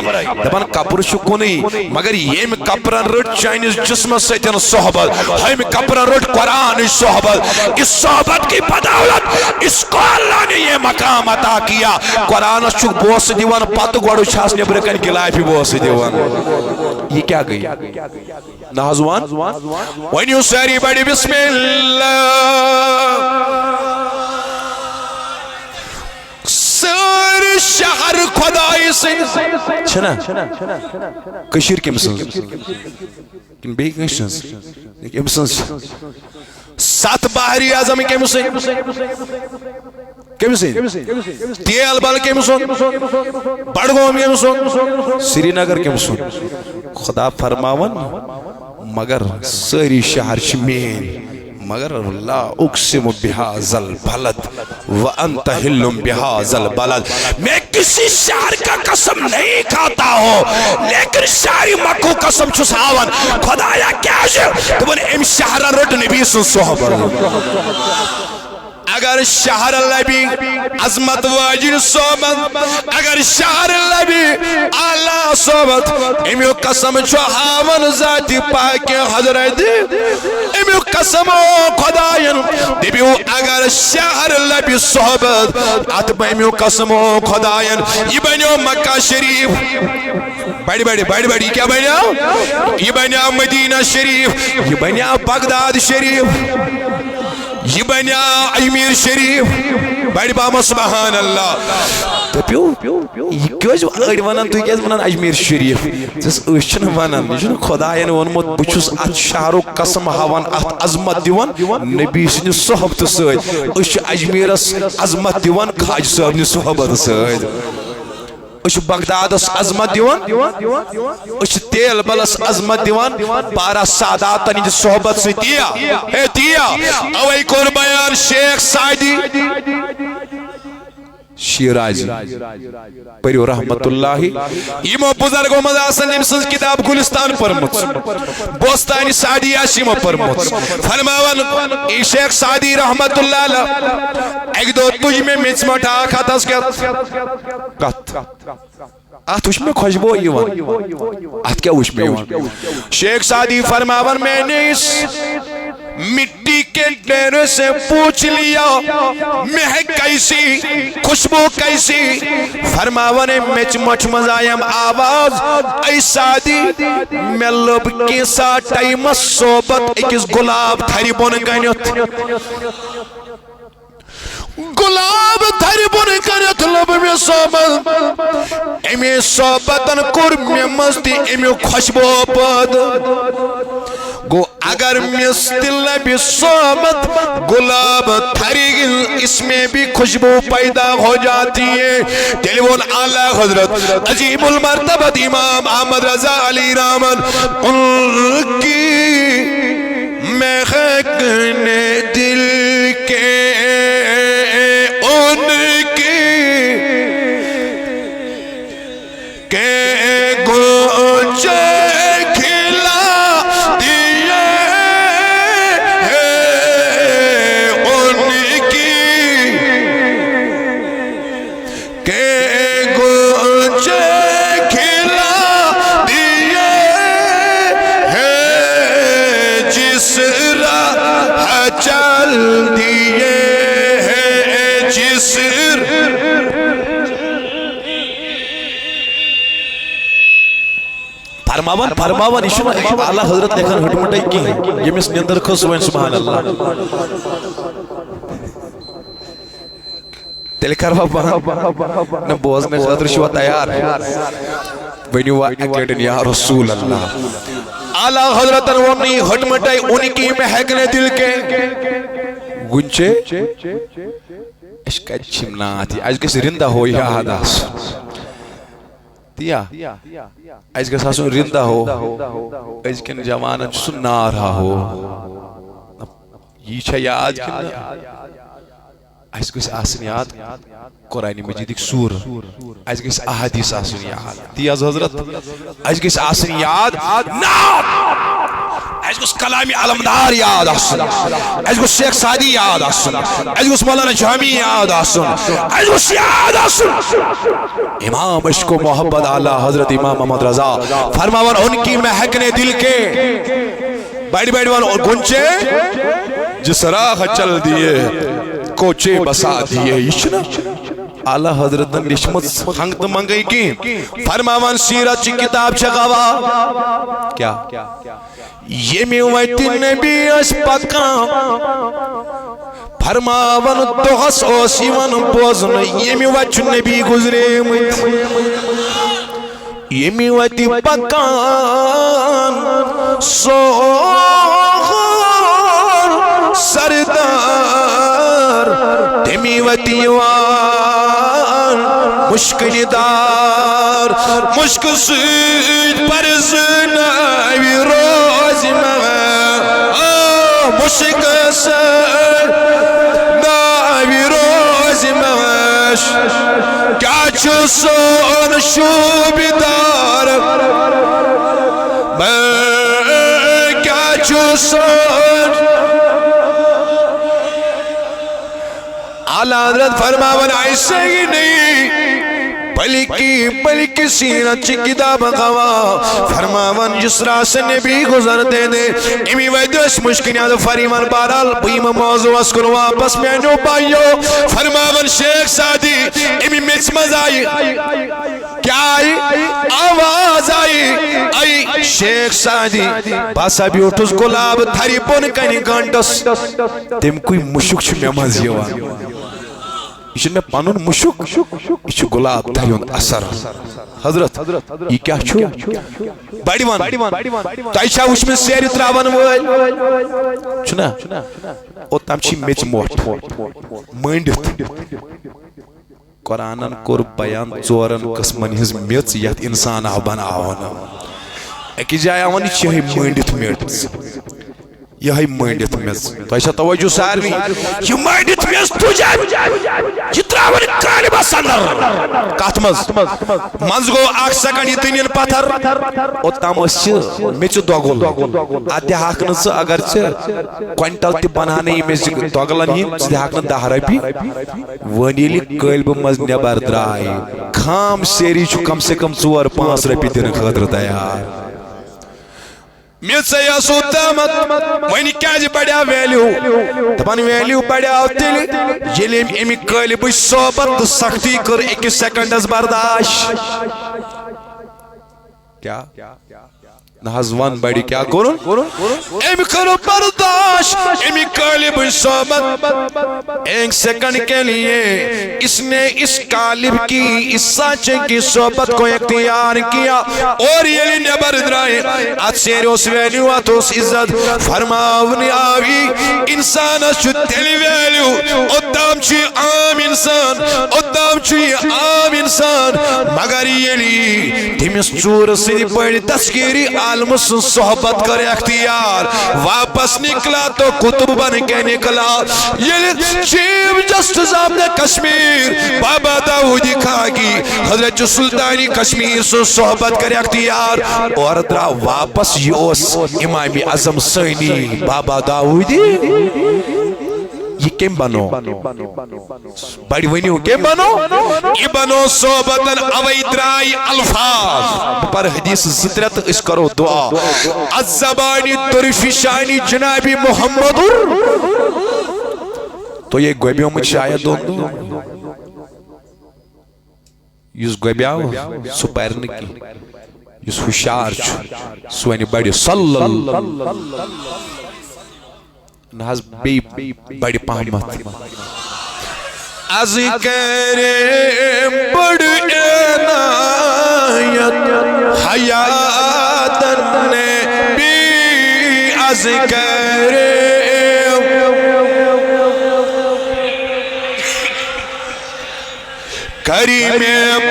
دبان قبر شکونی مگر یہ میں قبران رٹ چائنیز جسم سیتن صحبت ہے میں قبران رٹ قرآن صحبت اس صحبت کی بدولت اس کو اللہ نے یہ مقام عطا کیا قرآن شک بوس دیوان پاتو گوڑو چھاس نے برکن کلائی بھی بوس دیوان یہ کیا گئی نازوان when you say بڑی بسم اللہ سر شہر خدای سے چھنا کشیر کے مسلس کن بیگ نشنس کے مسلس سات باہری اعظم کے مسلس کے مسلس تیل بال کے مسلس بڑگوم کے مسلس سری نگر کے مسلس خدا فرماون مگر سری شہر شمین مگر لا اقسم بهذا البلد وانت حل بهذا البلد میں کسی شہر کا قسم نہیں کھاتا ہوں لیکن شہری مکو قسم چھساون خدایا کیا شہر تو ام شہر رٹ نبی صحبت اگر شہر لبی عظمت واجن صحبت اگر شہر لبی آلہ صحبت امیو قسم چھوہاون ذاتی پاک حضرت امیو قسم خداین دیبیو اگر شہر لبی صحبت اتبا امیو قسم خداین یہ بنیو مکہ شریف بڑی بڑی بڑی بڑی کیا بنیو یہ بنیو مدینہ شریف یہ بنیو بغداد شریف یہ بنیا اجمیر شریف بڑی بام سبحان اللہ تو پیو یہ کیوں جو اگر ونان تو کیس ونان اجمیر شریف جس اوشن ونان یہ خدایان ونمت بچوس ات شہرو قسم ہاوان ات عظمت دیوان نبی سن صحبت سید اوش اجمیرس عظمت دیوان خاج صاحب صحبت سید اوش بغدادس عظمت دیوان اوش تیل بلس عظمت دیوان پارا ساداتن صحبت سے دیا ہے دیا اوئی کور بیان شیخ سعدی شیرازی پریو رحمت اللہ ایمو بزرگو مزاسن امسنز کتاب گلستان پرمت بوستانی سعدی آشیمو پرمت فرماون شیخ سعدی رحمت اللہ ایک دو تجھ میں مچمٹ آکھا تھا اس کے کت آت اس میں خوشبو ایوان آت کیا اس میں ایوان شیخ سعدی فرماون میں نے اس مٹی کے ڈیرے سے پوچھ لیا مہک کیسی خوشبو کیسی فرماون مچ مچ مزایم آواز اے سادی میں لب کی سا ٹائم صحبت اکس گلاب تھری بون کنیت گلاب تھری بون کنیت لب میں صحبت امی صحبتن کر میں مستی امی خوشبو پد گو اگر مستل نبی صحبت گلاب تھری اس میں بھی خوشبو پیدا ہو جاتی ہے ٹیلیفون اعلیٰ حضرت عظیم المرتبت امام احمد رضا علی رحمن ان کی مہکنے دل کے ان کی کہ گونجے فرماون اشنا اعلیٰ حضرت لیکن ہٹمٹائی کی یہ مس نیندر کھس وین سبحان اللہ تیل کروا بہن بوزنے خاطر شوا تیار ونیو اکلیٹن یا رسول اللہ اعلیٰ حضرت ونی ہٹمٹائی ان کی مہکنے دل کے گنچے اشکا چمناتی آج کسی رندہ ہوئی حادث تیا ایس کے ساسون رندہ ہو ایس کے جوانن سننا رہا ہو یہ چھا یاد کرنا ایس کے آسن یاد قرآن مجید ایک سور ایس کے احادیث آسن یاد تیا حضرت ایس کے آسن یاد ایس کو کلامی علمدار یاد آسن ایس کو شیخ سعدی یاد آسن ایس کو مولانا جامی یاد آسن ایس کو یاد آسن امام عشق و محبت اعلیٰ حضرت امام محمد رضا فرماون ان کی مہکنے دل کے بیٹھ بیٹھ وان گنچے جس راہ چل دیے کوچے بسا دیے اشنا اعلیٰ حضرت نشمت ہنگت منگئی کی فرماون سیرت چی کتاب چگاوا کیا یہ میویت نبی اس پکان فرماون دوغس اوسیون بوزن یہ میویت نبی گزرے مت یہ میویت پکان سوغر سردار تمیویت یوان مشکل دار مشک سید پرزناوی روز مشک سید ناوی روز کیا چھو سون شوبدار کیا چھو سون اعلیٰ حضرت فرماون ایسے ہی نہیں بلکی سینت چی کتاب غوا فرماون جس راہ سے نبی گزرتے دے امی ویدوش مشکنیات فریمان بارال بیم موضوع اسکن واپس میں نو پائیو فرماون شیخ سادی امی مچمز آئی کیا آئی آواز آئی شیخ سادی باسا بھی اٹھوس گلاب تھری پون کنی گانٹس تم کوئی مشک چھ میں مزیوان یہ میں پانون مشک یہ گلاب تھریون اثر حضرت یہ کیا چھو بڑیوان تائشہ وش میں سیری تراوان وہ چھنا او تم چھی میچ موٹ مندت قرآنن کور بیان ژورن قسمن ہز میچ یت انسان آو بناونا اکی جائے آوانی چاہی مندت میچ یہ مندت میز تو ایسا توجہ ساروی یہ مندت میز تجھے یہ تراون کالی بسندر کاتمز منز گو آگ سکنی تینین پتھر او تام اس میچ دوگل آدھے حاکن سے اگر سے کوئنٹل تی بنانے میچ دوگلن ہی سے حاکن دہ رپی ونیلی قلب مز نبر درائی کھام سیری چھو کم سے کم 4-5 رپی دن خطر تیار میچیا سو تامت وینی کیا جی بڑیا ویلیو دپان ویلیو بڑیا تیلی یلی امی قالب صحبت سختی کر 1 سیکنڈز برداشت کیا نحضوان بڑی کیا کرن امی کرو برداشت امی قالب صحبت 1 سیکنڈ کے لیے اس نے اس قالب کی اس سانچے کی صحبت کو اختیار کیا اور یہ نبر درائے آت سیر اس ویلیو آت اس عزت فرماونی آوی انسان چھو تیلی ویلیو اتام چھو عام انسان اتام چھو عام انسان مگر یہ لی تیمیس چور سے پڑی تسکیری عالم سے صحبت کر اختیار واپس نکلا تو کتب بن کے نکلا یہ chief justice of the Kashmir بابا داؤدی کھاگی حضرت سلطانی کشمیر سے صحبت کر اختیار اور درا واپس یہ اس امام اعظم سینی بابا داؤدی یہ کم بنو بڑی ونیو کم بنو یہ بنو صحبتن اوی درائی الفاظ پر حدیث زترت اس کرو دعا الزبانی درفشانی جناب محمد تو یہ گویبیوں میں شاید دو یس گویبیاو سو پیرنکی یس خوشار سوینی بڑی صلی اللہ ناز بی بڑی پاہمت از کرے بڑی عنایت حیاتن بی از کرے کریم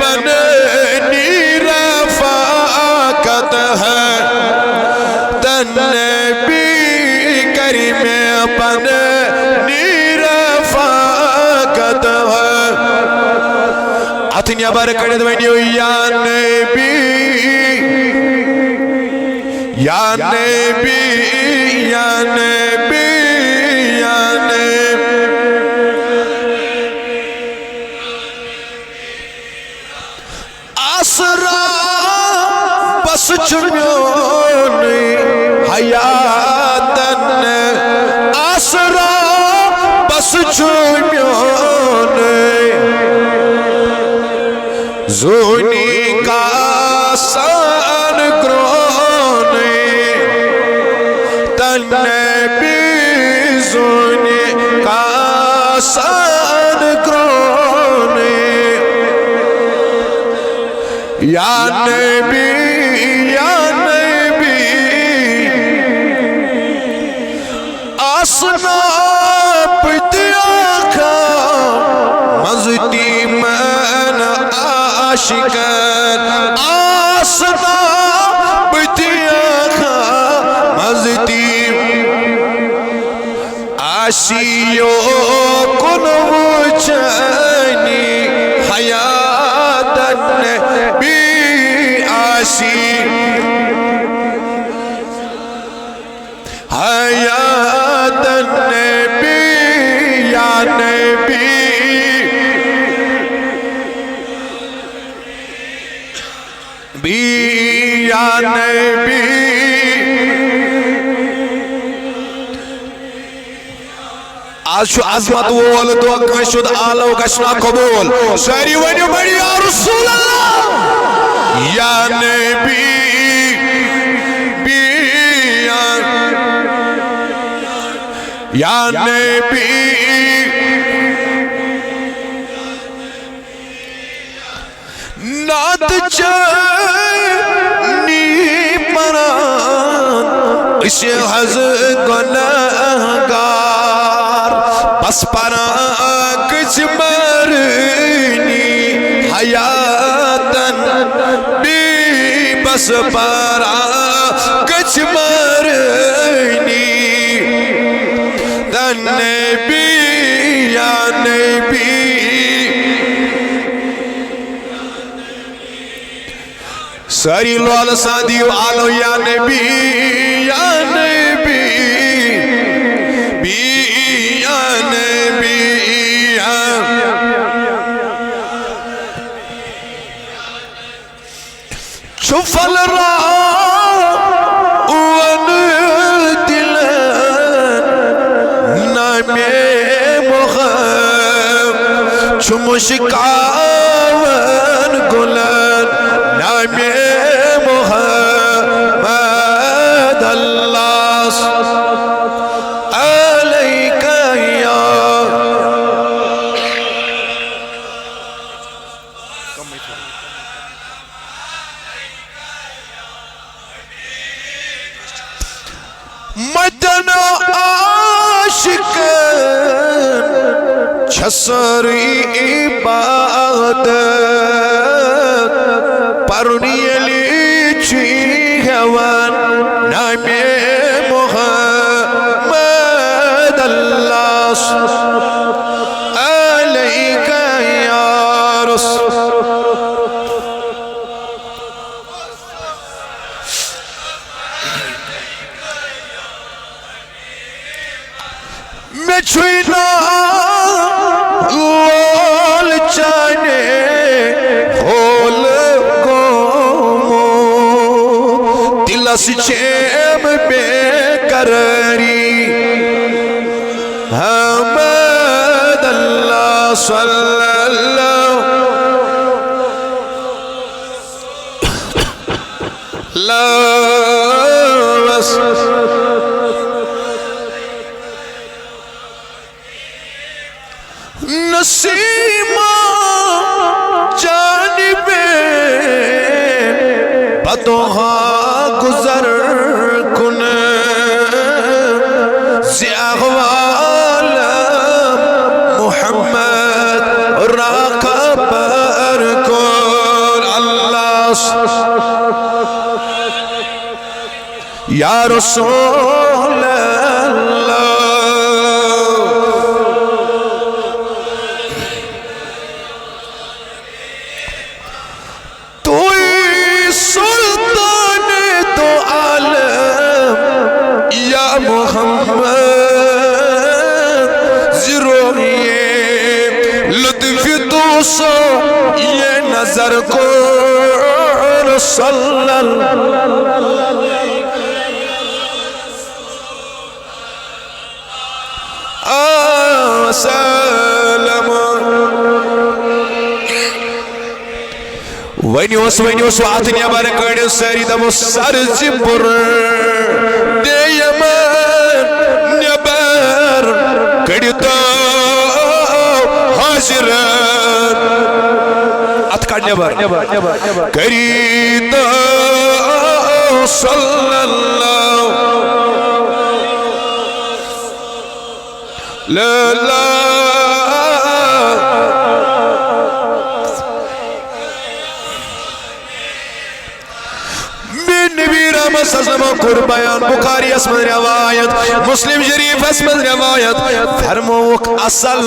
بننی رفاقت ہے تن بی کریم بننی رفاقت ہے اتنیا برکڑت ونیو یا نبی یا نبی یا نبی یا نبی آسرا بس چمیونی حیاتن آسرا بس چمیونی زونی کا سان کرونی تن بی زونی کا سان کرونی یا نبی یا نبی آسنا پتیا کھا مزدی من عاشقن آسنا پتیا کھا مزدی عاشیو کنو چنی حیاتن بی عاشی حیاتن بی یا نبی بی یا نبی آج شو عظمت وول تو کشد آلو کشنا قبول ساری ونیو بڑی یا رسول اللہ یا نبی بی یا نبی نات چنی پران اس حض گناہگار بس پران کچھ مرنی حیاتن بی بس پران کچھ مرنی تن نبی یا نبی ساری لول سادیو آلو یا نبی یا نبی بی یا نبی یا چفل را مشکاون گلن نام محمد اللہ علیکہ یا مدن عاشقن چھسری عبادت پرنی علی چی ہون نام محمد اللہ علیکہ یا رسول میں چھوئنا لول چانے ہول گومو دلس چیم بے قراری حمد اللہ صلی اللہ نسیمہ جانب بدوہا گزر کن زیاغوال محمد راقبر کن اللہ یا رسول اللہ یہ نظر کو صلی اللہ علیہ وسلم ونیوس وات نیبر کڑیو ساری دمو سرز پر دیمن نیبر کڑیو تو حاضر نیبر کرید صلی اللہ للہ نبی رحمت صلی اللہ علیہ وسلم قربان بخاری اسمد روایت مسلم شریف اسمد روایت فرموک اصل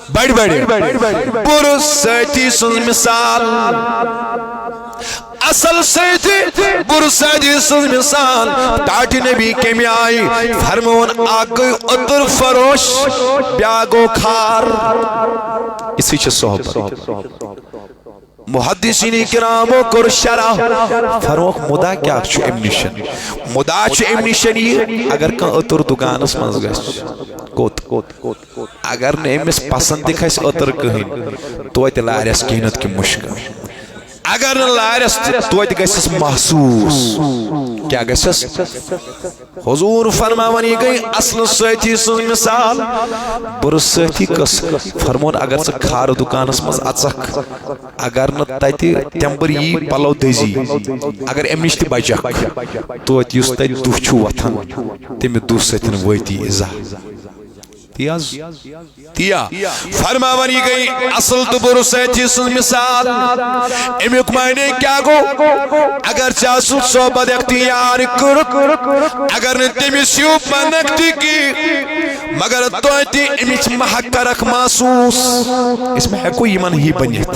بڑی برس سیتی سن مثال اصل سیتی برس سیتی سن مثال تاٹی نبی کمی آئی فرمون آگئی اتر فروش بیاگو کھار اسی چھ صحبت محدثین کرامو کر شرح فروخ مدا کیا چھو امنیشن مدا چھو امنیشن یہ اگر کن اتر دکان اس منز گئے کوت اگر نے امس پسند دکھا اس اتر کہیں تو ایت لائرس کینت کی مشکل اگر لائرس تو ایت گیسس محسوس کیا گیسس حضور فرماونی گئی اصل سیتی سن مثال برس سیتی کس فرمون اگر سے کھار دکان اس مز اچک اگر نتایتی تیمبر یہ پلو دیزی اگر امنشتی بچک تو ایت یوس تایت دو چھو وطن تیمی دو سیتن ویتی ازا تیا فرماونی گئی اصل تو برسیتی سن مثال امیک معنی کیا گو اگر چاسو صحبت اختیار کرک اگر نتیمی سیوب منکتی کی مگر تو ایتی امیچ محق رکھ محسوس اس میں ہے کوئی ایمان ہی بنیت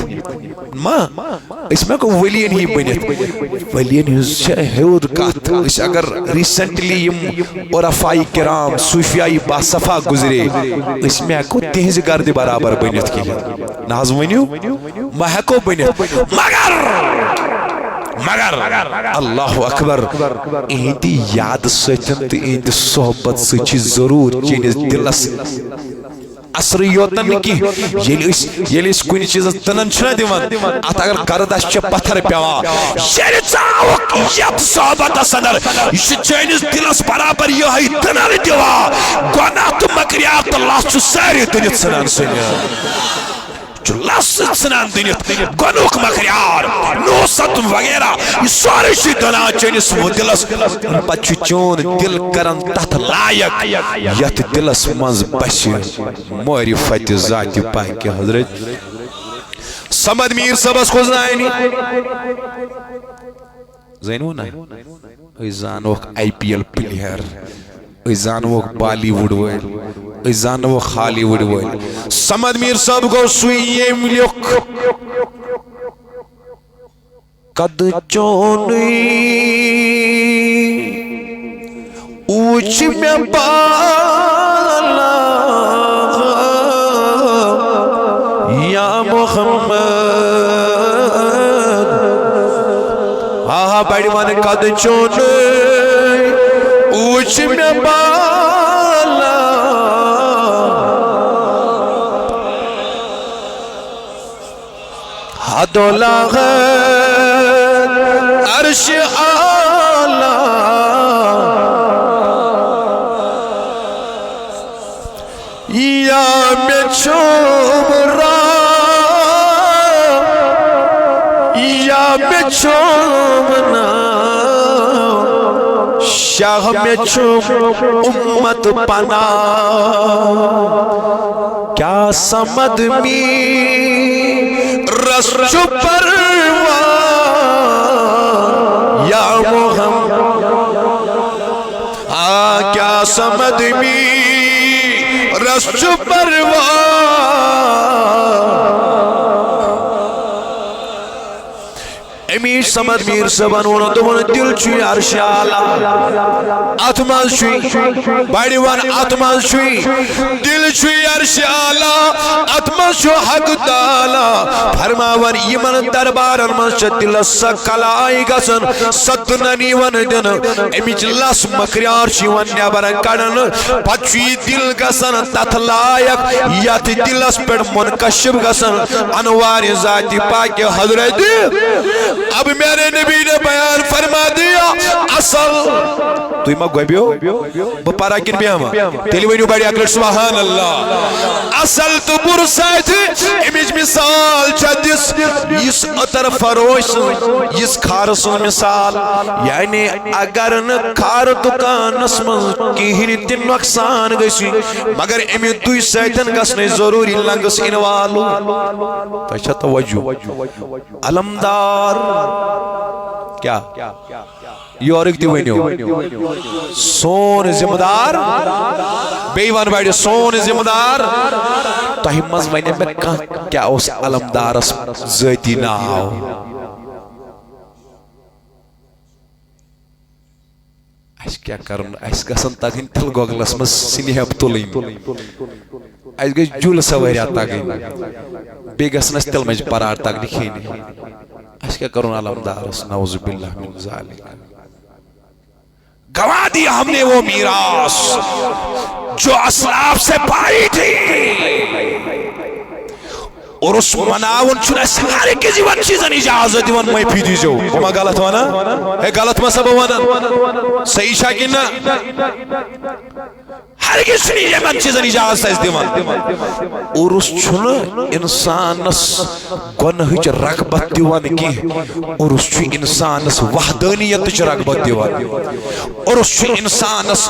اس میں کوئی ولین ہی بنیت ولین ہیود کات اس اگر ریسنٹلی اور افائی کرام صوفیائی باصفہ گزرے اس میں کو تہذ گرد برابر بنیت کی ناظم ونیو محکو بنیت مگر اللہ اکبر ایدی یاد سچن تی ایدی صحبت سچی ضرور چینز دلس اثر یوتن کی یل اس کن چیز تنن چھنا دیوان ات اگر کردش چھ پتھر پیوا یل چاوک یت صحبت سندر یہ چینس دلس برابر یہ تنن دیوا گناہ تو مکریات اللہ چھ ساری دنیا سنان جو لس سنان دنیت گنوک مکریار نوست وغیرہ یہ سارے شی دنا چینس وہ دلس پچھ چون دل کرن تحت لائق یت دلس منز بشی معرفت ذات پاک حضرت سمد میر صبس خوز نائنی زینو نا ایزانوک آئی پی ایل پلیئر ایزانوک بالی ووڈ ویل ایزانوک خالی ووڈ ویل سمد میر صاحب کو سوئی ملیوک قد چونی اوچ میں بالا یا محمد آہا بیڑی مانے قد چونی اوچ میں بالا حد و لاغت عرش آلہ یا میں چوم را یا میں چومنا شاہ میں چوم امت پنا کیا سمد می رس پروان یا محمد کیا سمد می رس پروان امیش سمد میر سبن ونو دون دل چوی عرش آلہ اتمال چوی بڑی وان اتمال چوی دل چوی عرش آلہ اتمال چو حق دالا فرماوان یمن دربارن منچ دل سکلائی گسن ستننی ون دن امیش لس مکریار چی ون نیبرن کڑن پچوی دل گسن تت لائق یت دلس پر منکشب گسن انوار ذاتی پاک حضرت اب میرے نبی نے بیان فرما دیا اصل تو ہی ماں گوئے وہ پارا کن بھی ہما تیلی وینیو بڑی اکلٹ سبحان اللہ اصل تو برسائی تھی امیج مثال چادس اس اتر فروش اس خارس مثال یعنی اگر نہ خار دکان اسمن کی ہنی تن نقصان گئی مگر امی دوی سیدن گسنے ضروری لنگس انوالو تیچہ توجہ علمدار کیا یہ اور ایک دیوینیو سون ذمہ دار بیوان بائیڈی سون ذمہ دار تاہی مزمائنے میں کیا اس علمدار ذاتی ناو ایس کیا کرن ایس گسن تاگین تل گوگلس مز سنیحب تولین ایس گئی جول سواریات تاگین بے گسن اس تل مج پرار تاگ نکھینی ایس کیا کرن علمدار نعوذ باللہ من ذالک گوا دیا ہم نے وہ میراث جو اسلاف سے پائی تھی اور اس مناون چھنے سارے کے جیوان چیزن اجازت دیوان میں پی دیجو وہ ما غلط وانا ہے غلط ما سب وانا صحیح شاکن نا ہر کس نے یہ من چیزن اجازت ہے دیوان اور اس چھنے انسانس گنہج رغبت دیوان کی اور اس چھنے انسانس وحدانیت چھ رغبت دیوان اور اس چھنے انسانس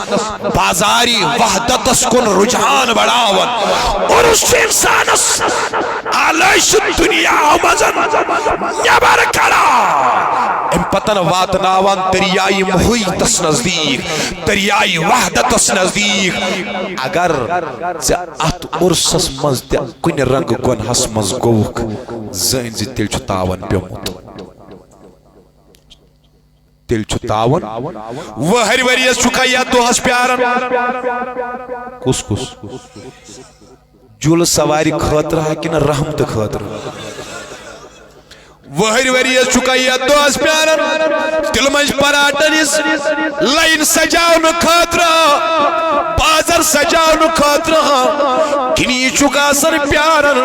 بازاری وحدتس کن رجحان بڑھاون اور اس چھنے انسانس علیش دنیا مزن نبر کرا ام پتن واتناوان دریائی محیطس نزدیک دریائی وحدتس نزدیک اگر ات ارسس مز کن رنگ گنہس مز گوک زین زی تل چھ تاون پیمت تل چھ تاون وہ ہر وریس چکا یا دو ہس پیارن کس کس جول سواری خاطر ہے کہ نہ رحمت خاطر وہر وریس چکا یہ دوس پیارن تلمنج پراٹنس لائن سجاؤن خاطرہ بازر سجاؤن خاطرہ کنی چکا سر پیارن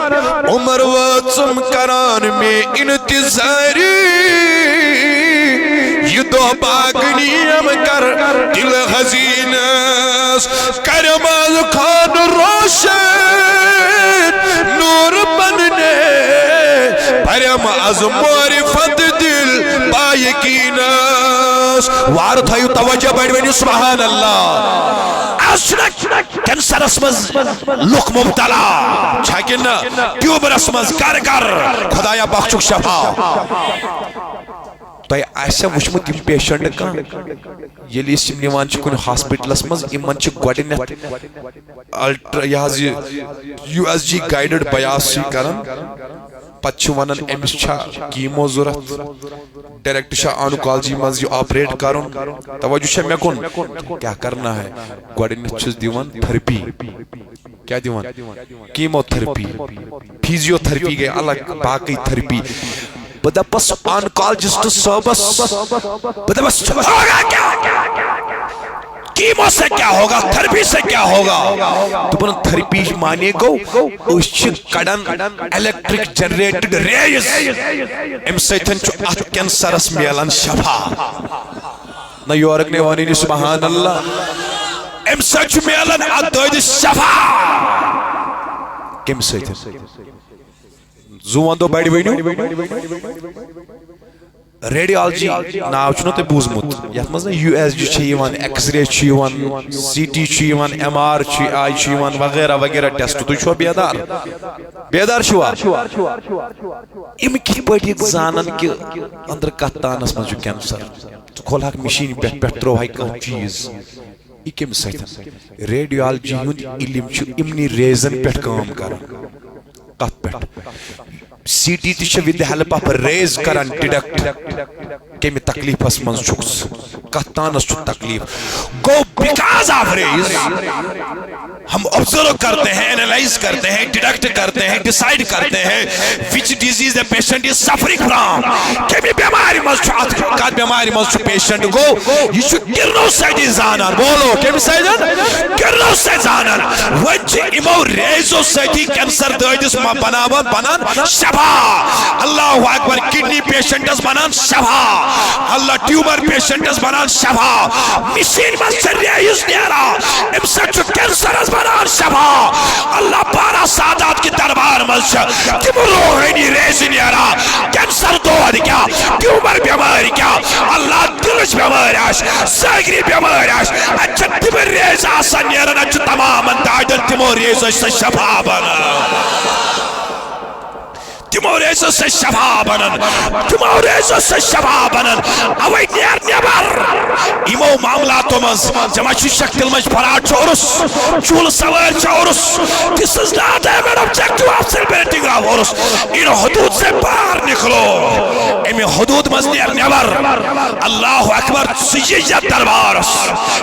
عمر واتسم کران میں انتظاری یہ دو باغنیم کر دل حزینس کرمال خان روشن نور بننے پرم از معرفت دل بایقینس وار تھایو توجہ بڑھ ونیو سبحان اللہ اشرک کینسر اسمز لک مبتلا چھاکن ٹیوبر اسمز کر خدایا بخشک شفا تو ایسا وچمت یم پیشنٹ کان یلی اس نیوان چھ کن ہاسپٹلس مز یمن چھ گوڈنیت ultra U S G guided biopsy کرن پتہ چھ ونن امس چھا کیمو ضرورت ڈائریکٹ چھا آنکالوجی مز یہ آپریٹ کرن توجہ چھ مے کن کیا کرنا ہے گوڈنیت چھس دیوان تھراپی کیا دیوان کیمو تھراپی فیزیو تھراپی گئی الگ باقی تھراپی بدپس آنکالوجسٹ صاحبس بدپس ہوگا کیا کیمو سے کیا ہوگا تھراپی سے کیا ہوگا تو بنا تھراپی مانے گو اس کڑن الیکٹرک جنریٹڈ ریز ام سیتن چو ات کینسرس میلن شفا نا یورک نے وانی سبحان اللہ ام سیتن چو میلن ات دوید شفا کم سیتن زوان دو بیڑی وینیو ریڈیالوجی ناو چھنو تے بوزمت یت مز یو ایس جی چھ یوان ایکس رے چھ یوان سی ٹی چھ یوان ایم آر چھ آئی چھ یوان وغیرہ وغیرہ ٹیسٹ تو چھو بیدار چھوا ام کی پٹی زانن کہ اندر کتانس مز کینسر تو کھولہاک مشین پہ ترو ہائی کانٛہہ چیز یہ کم سیتن ریڈیالوجی ہند علم چھ امنی ریزن پہ کام کران کت پہ سی ٹی تی چھ ود ہیلپ آف ریز کران ڈیڈکٹ کمی تکلیف اس منز چھکس کتانس چھو تکلیف گو بیکاز آف ریز ہم observe کرتے ہیں انالائز کرتے ہیں ڈیڈکٹ کرتے ہیں ڈیسائیڈ کرتے ہیں which disease the patient is suffering from کمی بیماری منز چھو کات بیماری منز چھو پیشنٹ گو یہ چھو گرنو سیدی زانان بولو کمی سیدن گرنو سید زانان وچ امو ریزو سیدی کینسر دائدس بنان شفا اللہ اکبر کڈنی پیشنٹس بنان شفا اللہ ٹیومر پیشنٹس بنان شفا مشین من سے ریز نیرا ام سے چھو کینسر بنان شفا اللہ پارا سادات کی دربار من سے تم روحینی ریز نیرا کینسر دود کیا ٹیومر بیماری کیا اللہ دلش بیماری آش ساگری بیماری آش اچھا تم ریز آسان نیرن اچھا تمام دائدن تم ریز سے شفا بنان تموریز سے شفا بنن تموریز سے شفا بنن اوی نیر نیبر ایمو معاملاتو مز جمع چو شکل مجھ پرا چورس چول سوار چورس This is not an objective of celebrating of horus ان حدود سے باہر نکلو امی حدود مز نیر نیبر اللہ اکبر سیجت دربارس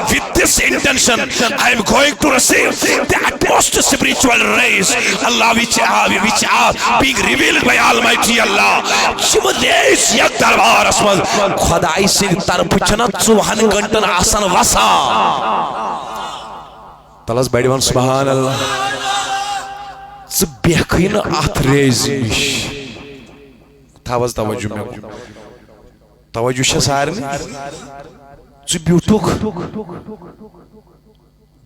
with this intention I am going to receive the utmost spiritual rays Allah which are being revealed by Almighty Allah چم دیس یک دربار اسمد خدای سے طرف چنت سوہن گھنٹن آسن وسا تلس بیڑی ون سبحان اللہ بیخین آت ریز نش تھاوز توجہ میں توجہ شا سارن بیوٹوک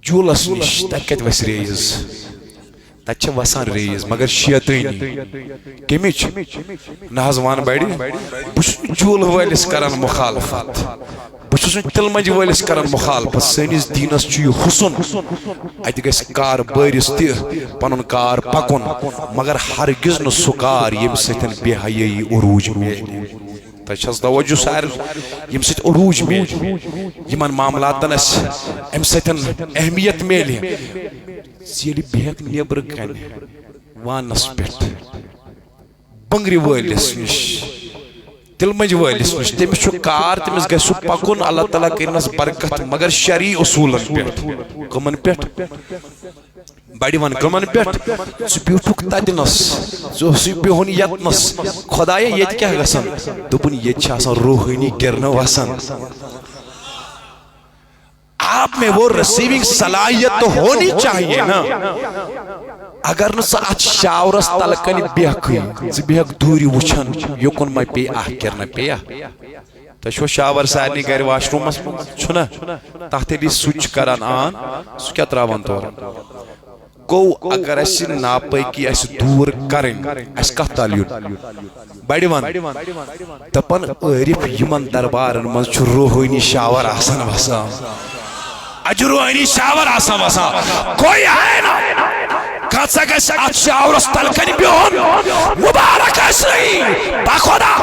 جولس نش تکت وس ریز تچ وسان ریز مگر شیطانی کمیچ ناز وان بیڑی بس جول والس کران مخالفت بس تلمج والس کران مخالفت سنس دینس چھ حسن ات گس کار بارس تہ پنن کار پکن مگر ہرگز نہ سکار یم ستن بے حیائی عروج میل تچھس توجہ سار یم ست عروج میل یمن معاملاتن اس ام ستن اہمیت میل سیلی بیک نیبر کن وانس پیٹ بنگری والس نش تلمج والس نش تمس چھ کار تمس گژھِ پکن اللہ تعالیٰ کرنس برکت مگر شرعی اصولن پیٹ کمن پیٹ بڑی ون کمن پیٹ بیٹھک تتنس بہن یتنس خدایا یہ کیا گسن دپن یہ روحانی گرن وسن آپ میں وہ ریسیونگ صلاحیت تو ہونی چاہیے نا اگر نہ ات شاورس تلکن بیک دوری وچھن یوکن ما پی کرنا پیا تو شاور سارے گر واش رومس چھنا تحت یلی سوئچ کران آن سو کیا تراوان تور گو اگر اس ناپاکی اس دور کریں اس کت تالیون بڑی ون دپن عارف یمن دربارن من چھ روحانی شاور آسان وسان روحانی شاور آسان وسان کوئی آئے نا کھاتسا گیس ات شاورس تلکنی بیون مبارک اس رہی باخودا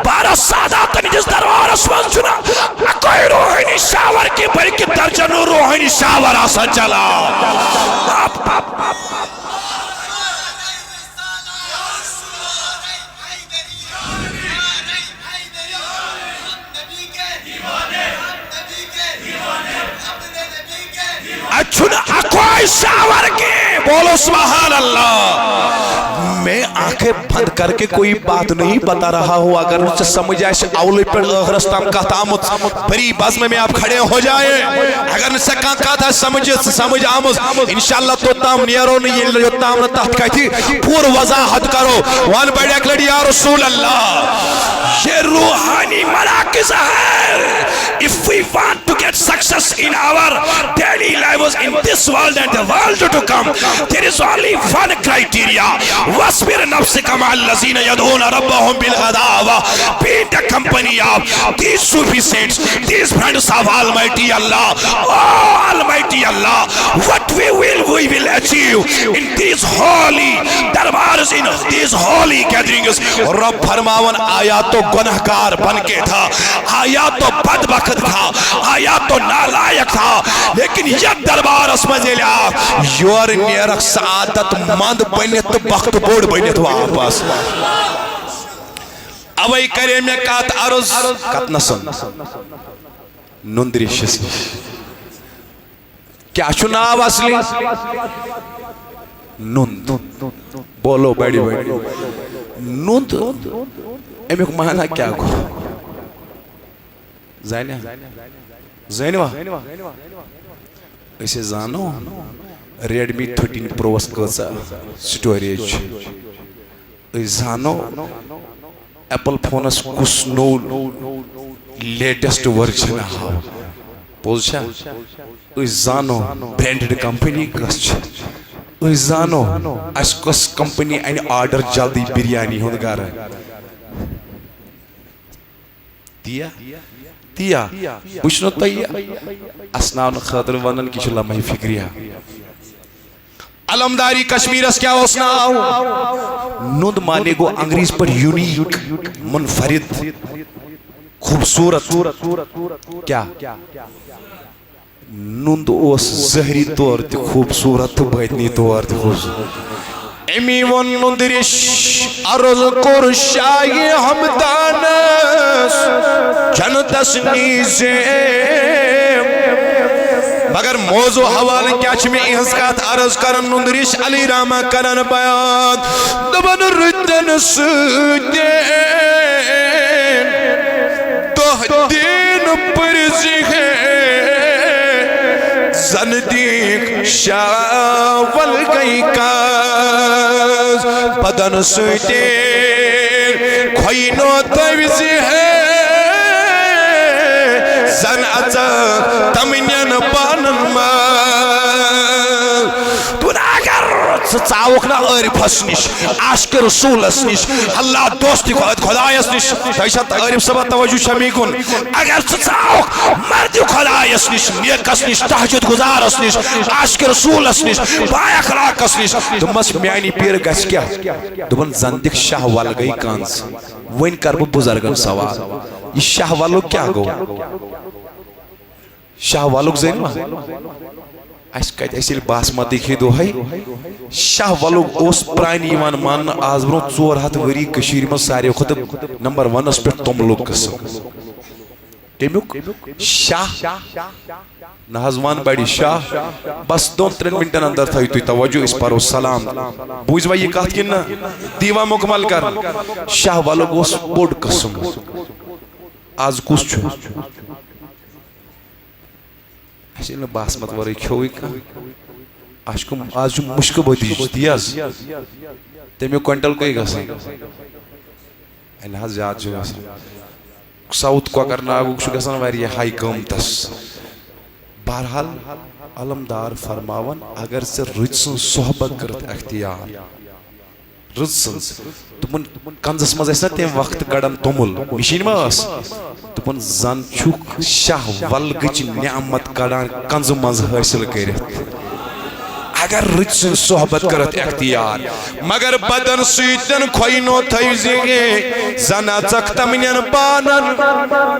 بارہ سادات نجس دربارس من چنا کوئی روحانی شاور کی بلکہ درجنو روحانی شاور آسان چلا اچھنا اکوائی شاور کے بولو سبحان اللہ میں آنکھیں بند کر کے کوئی بات نہیں بتا رہا ہوں اگر مجھے سمجھ آئے اولی پر غرستان کا تامت بری بزم میں آپ کھڑے ہو جائیں اگر مجھے کہا تھا سمجھ آموز انشاءاللہ تو تام نیرو نہیں یہ تام نہ تحت کہتی پور وضاحت کرو وان بڑے اکلڑی یا رسول اللہ یہ روحانی مراکز ہے if we want to get success in our daily lives in this world and the world to come there is only one criteria wasbir nafsika ma allazina yad'una rabbahum bil ghadawa be in the company of these Sufi saints these friends of Almighty Allah oh Almighty Allah what we will achieve in these holy darbars in these holy gatherings Rabb فرماون آیا تو گنہگار بن کے تھا آیا تو بدبخت تھا آیا تو نالائق تھا لیکن یہ دربار اس مزے لیا یور نیرک سعادت مند بنیت بخت بوڑ بنیت واپس اوئی کرے میں کات عرض کت نسن نندری شسن کیا چناو اصلی نند بولو بیڑی بیڑی نند امیک مانا کیا گو زینوا اسے زانو ریڈمی 13 پروس کسا سٹوریج اسے زانو ایپل فونس کس نو لیٹسٹ ورژن ہاو پوزشا اسے زانو برینڈڈ کمپنی کس اسے زانو اس کس کمپنی این آرڈر جلدی بریانی ہوں گا رہا دیا بچنو تیا اسنان خاطر ونن کی چلا میں فکریہ علمداری کشمیر اس کیا اسنا نند مانے گو انگریز پر یونیک منفرد خوبصورت کیا نند اس زہری طور تی خوبصورت بیتنی طور تی خوبصورت امی ون نندرش عرض کر شاہی ہمدانس جنتس نیزے مگر موضوع حوالے کیا چھمی احسکات عرض کرن نندرش علی راما کرن بیان دبن ردن سدین تو دین پرزی ہے زندیق شاول گئی کاز بدن سویتیر کھوئی نو تویزی ہے زن اچھا تمینین پانن مال تو ناگر چاوک نا عارف اس نش عاشق رسول اس نش اللہ دوستی خدای اس نش تیشت عارف سبا توجہ شمی کن اگر چاوک مرد خدای اس نش نیک اس نش تحجد گزار اس نش عاشق رسول اس نش بائی اخلاق اس نش دمس میانی پیر گس کیا دبن زندق شاہ وال گئی کانس وین کرب بزرگن سوال یہ شاہ والو کیا گو شاہ والو زین اس کہتے ایسی باسمتی کی دو ہے شاہ والو اس پرائنی ایمان مان آز برون 4 ہاتھ وری کشیر میں سارے خود نمبر 1 اس پر تم لوگ قسم کمیک شاہ نہزوان بڑی شاہ بس 2-3 منٹن اندر تھا تو توجہ اس پر سلام بوجھ بھائی یہ کہت کن دیوا مکمل کر شاہ والو گوس بوڑ قسم آز کس چھو ایسے انہوں باسمت ورائی کھوئی کا آج جو مشک بودیج دیاز تیمیو کوئنٹل کوئی گا سن انہا زیاد جو گا سن ساوت کو کرنا آگو کشو گا سن واری ہائی قومتس بہرحال علمدار فرماون اگر سے رجسن صحبت کرت اختیار رجسن تمن کنزس مز ایسا تیم وقت کڑن تمل مشین ماس تمن زن چھوک شاہ ولگچ نعمت کڑن کنز مز حاصل کرت اگر رجسن صحبت کرت اختیار مگر بدن سیتن کھوئنو تھیزیں زنا چک تمنین بانن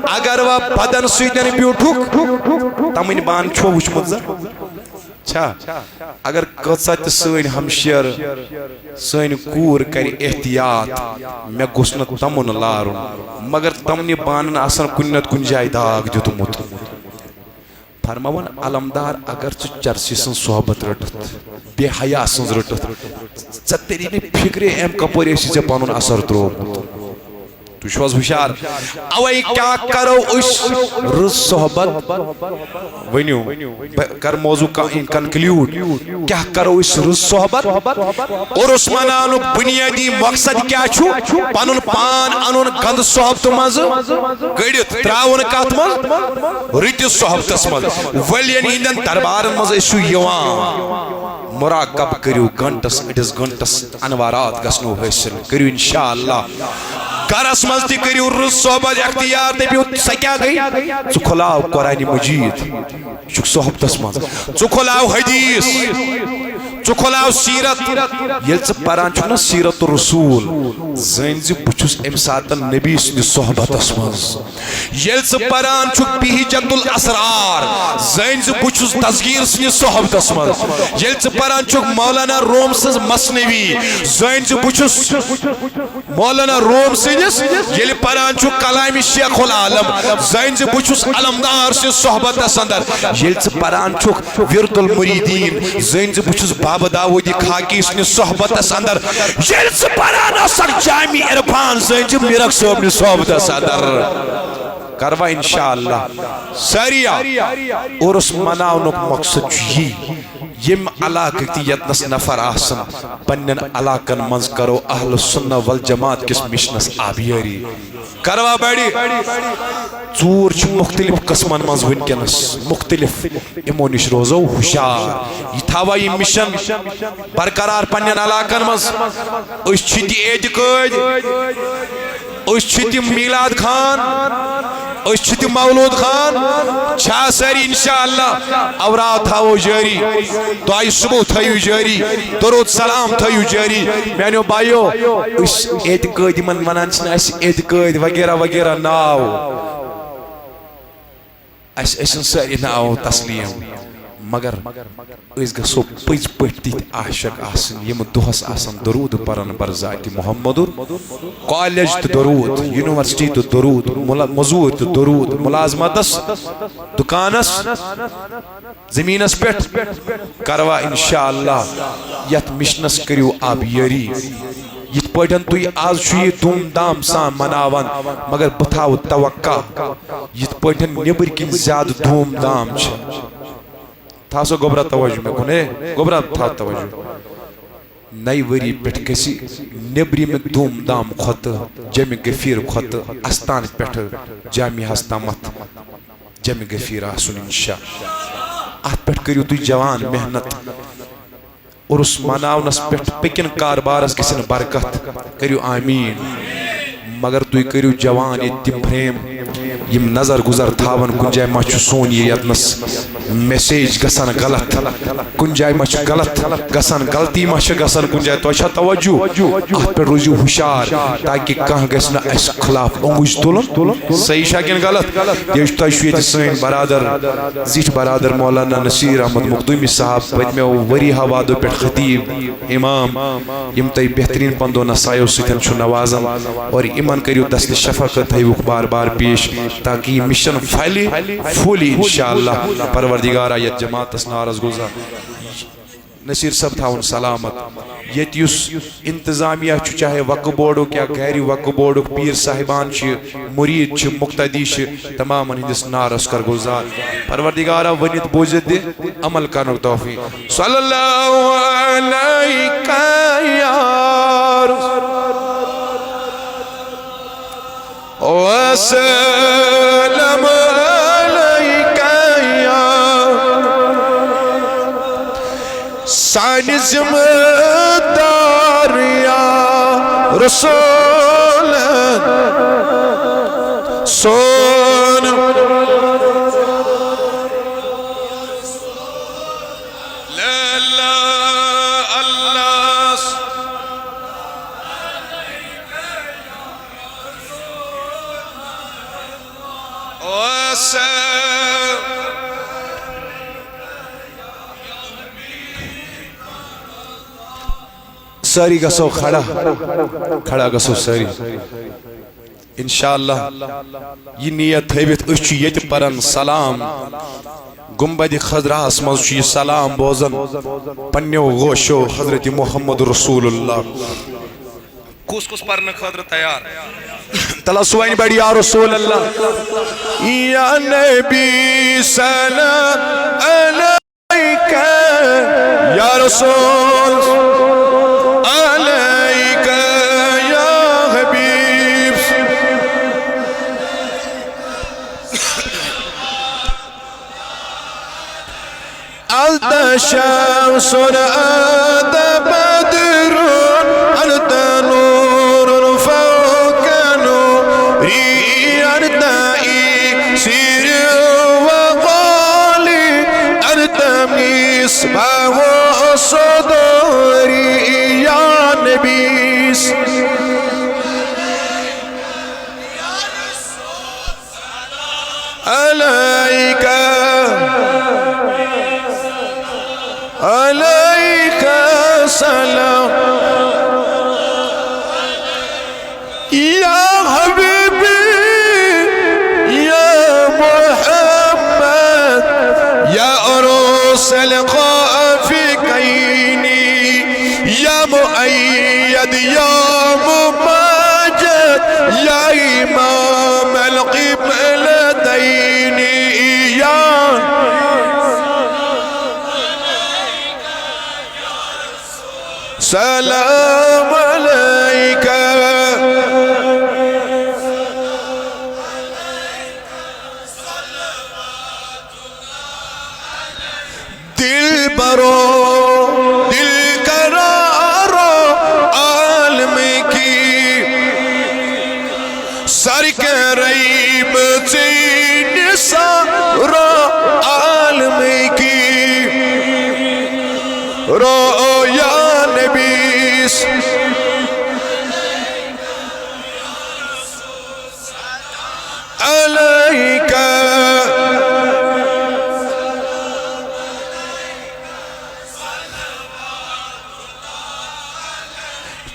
اگر وہ بدن سیتن بیوٹھوک تمن بان چھو وچ مزر چھا اگر قصت سین ہمشیر سین کور کری احتیاط میں گسن تمن لارن مگر تمنی بانن آسان کنت کن جائے داغ دیتو مت فرماون علمدار اگر چھ چرسی سن صحبت رٹت بے حیا سن رٹت ستری نے فکر ایم کپور ایسی سے پانون اثر ترو تو شواز ہوشار اوئی کیا کرو اس رز صحبت ونیو کر موضوع کا کنکلیوڈ کیا کرو اس رز صحبت اور اس منانو بنیادی مقصد کیا چھو پانون پان انون گند صحبت مز گڑیت تراؤن کات مز ریتی صحبت مز ولین ہندن دربار مز ایشو یوان مراقب کریو گھنٹس اڈس گھنٹس انوارات گسنو حاصل کریو انشاءاللہ گرس مز تی کریو رز صحبت اختیار تے بیو سکیا گئی چو کھلاو قرآن مجید چو صحبت مز چو کھلاو حدیث چو کھلاو سیرت یل چو پران چھو نا سیرت رسول زینزی بچوس امساتن نبی سنی صحبت مز یل چو پران چھو بہجت الاسرار زینزی بچوس تذکیر سنی صحبت مز یل چو پران چھو مولانا روم سز مسنوی زینزی بچوس مولانا روم سنس یل پران چھو کلام شیخ العالم زینزی بچوس علمدار سے صحبت اندر یل چو پران چھو ورد المریدین زینزی بچوس بابا داودی خاکی سنی صحبت اندر یل چو پران اسک جامی عرفان زینزی میرک صحبت صحبت اندر کروا انشاءاللہ سریا اور اس مناونک مقصد چھی یم علاقہ کی یتنس نفر آسن پنن علاقن منز کرو اہل سنہ والجماعت کس مشنس آبیاری کروا بیڑی چور چھ مختلف قسمان منز ونکنس مختلف امونش روزو ہوشار یہ تھاوا یہ مشن برقرار پنن علاقن منز اس چھتی اعتقاد اس چھتی میلاد خان اس چھتی مولود خان چھا سری انشاءاللہ اورات تھاو جاری دعائی صبح تھایو جاری درود سلام تھایو جاری میانیو بائیو اس اعتقاد من منانچنا اس اعتقاد وغیرہ وغیرہ ناو اسن ساری ناو تسلیم مگر اس گسو پج پٹی عاشق آسن یم دوہس آسن درود پرن بر ذات محمد کالج تو درود یونیورسٹی تو درود مزور تو درود ملازمتس دکانس زمینس پیٹ کروا انشاءاللہ یت مشنس کریو آبیاری یت پٹن تو آز چھو یہ دھوم دام سان مناون مگر بتاو توقع یت پٹن نبر کن زیادہ دھوم دام چھ تھا سو گبرہ توجہ میں کنے گبرہ تھا توجہ نئی وری پیٹ کسی نبری میں دوم دام خط جمع گفیر خط استان پیٹ جامع ہستامت جمع گفیر آسن انشاء آت پیٹ کریو تو جوان محنت اور اس مناونس پیٹ پکن کاربارس کسی برکت کریو آمین مگر تو کریو جوان اتم پریم یم نظر گزر تھاون کن جائے مچ سون یہ یتنس میسیج گسن غلط کن جائے مچ غلط گسن غلطی مچ گسن کن جائے تو اچھا توجہ ات پہ روزیو ہوشیار تاکہ کہاں گژھِ نہٕ اس خلاف انگوش تلن صحیح چھا کن غلط یہ تہ چھُ ییٚتہِ سٲنۍ برادر زِٹھۍ برادر مولانا نصیر احمد مخدومی صاحب پٔتمیو ؤریہو وادو پٮ۪ٹھ خطیب امام یم تۄہہِ بہترین پندو نصایو سۭتۍ چھُ نوازان اور یِمن کٔرِو دست شفقت تھٲیوُکھ بار بار پیش تاکہ یہ مشن پھیلی پھولی انشاءاللہ پروردگارہ یہ جماعت اسنارز گزار نصیر صاحب تھاون سلامت یتیس انتظامیہ چاہے وقف بورڈک یا غیر وقف بورڈک پیر صاحبان مرید مقتدی تمام ہندس نارس کر گزار پروردگارہ ونیت بوزت دے عمل کرنے توفیق صلی اللہ علیہ وسلم سانی ذمہ دار یا رسول سون لا اللہ ساری گسو کھڑا گسو ساری انشاءاللہ یہ نیت تھیویت اچھ یت پرن سلام گنبد خضرہ اسمز یہ سلام بوزن پنیو غوشو حضرت محمد رسول اللہ کس پرن خضر تیار تلا سوائن بڑی یا رسول اللہ یا نبی سلام علیکہ یا رسول شمس أنت بدر أنت نور فوق نوري أنت إكسير وغالي أنت مصباح صدوري يا نبي عليك عليك سلام يا حبيبي يا محمد يا عروس الخافقين يا مؤيد يا مماجد يا إمام القبلتين يا سلام عليك دل برو دل قرارو عالم کی سر کے ریب چین سارو عالم کی رو یا عليك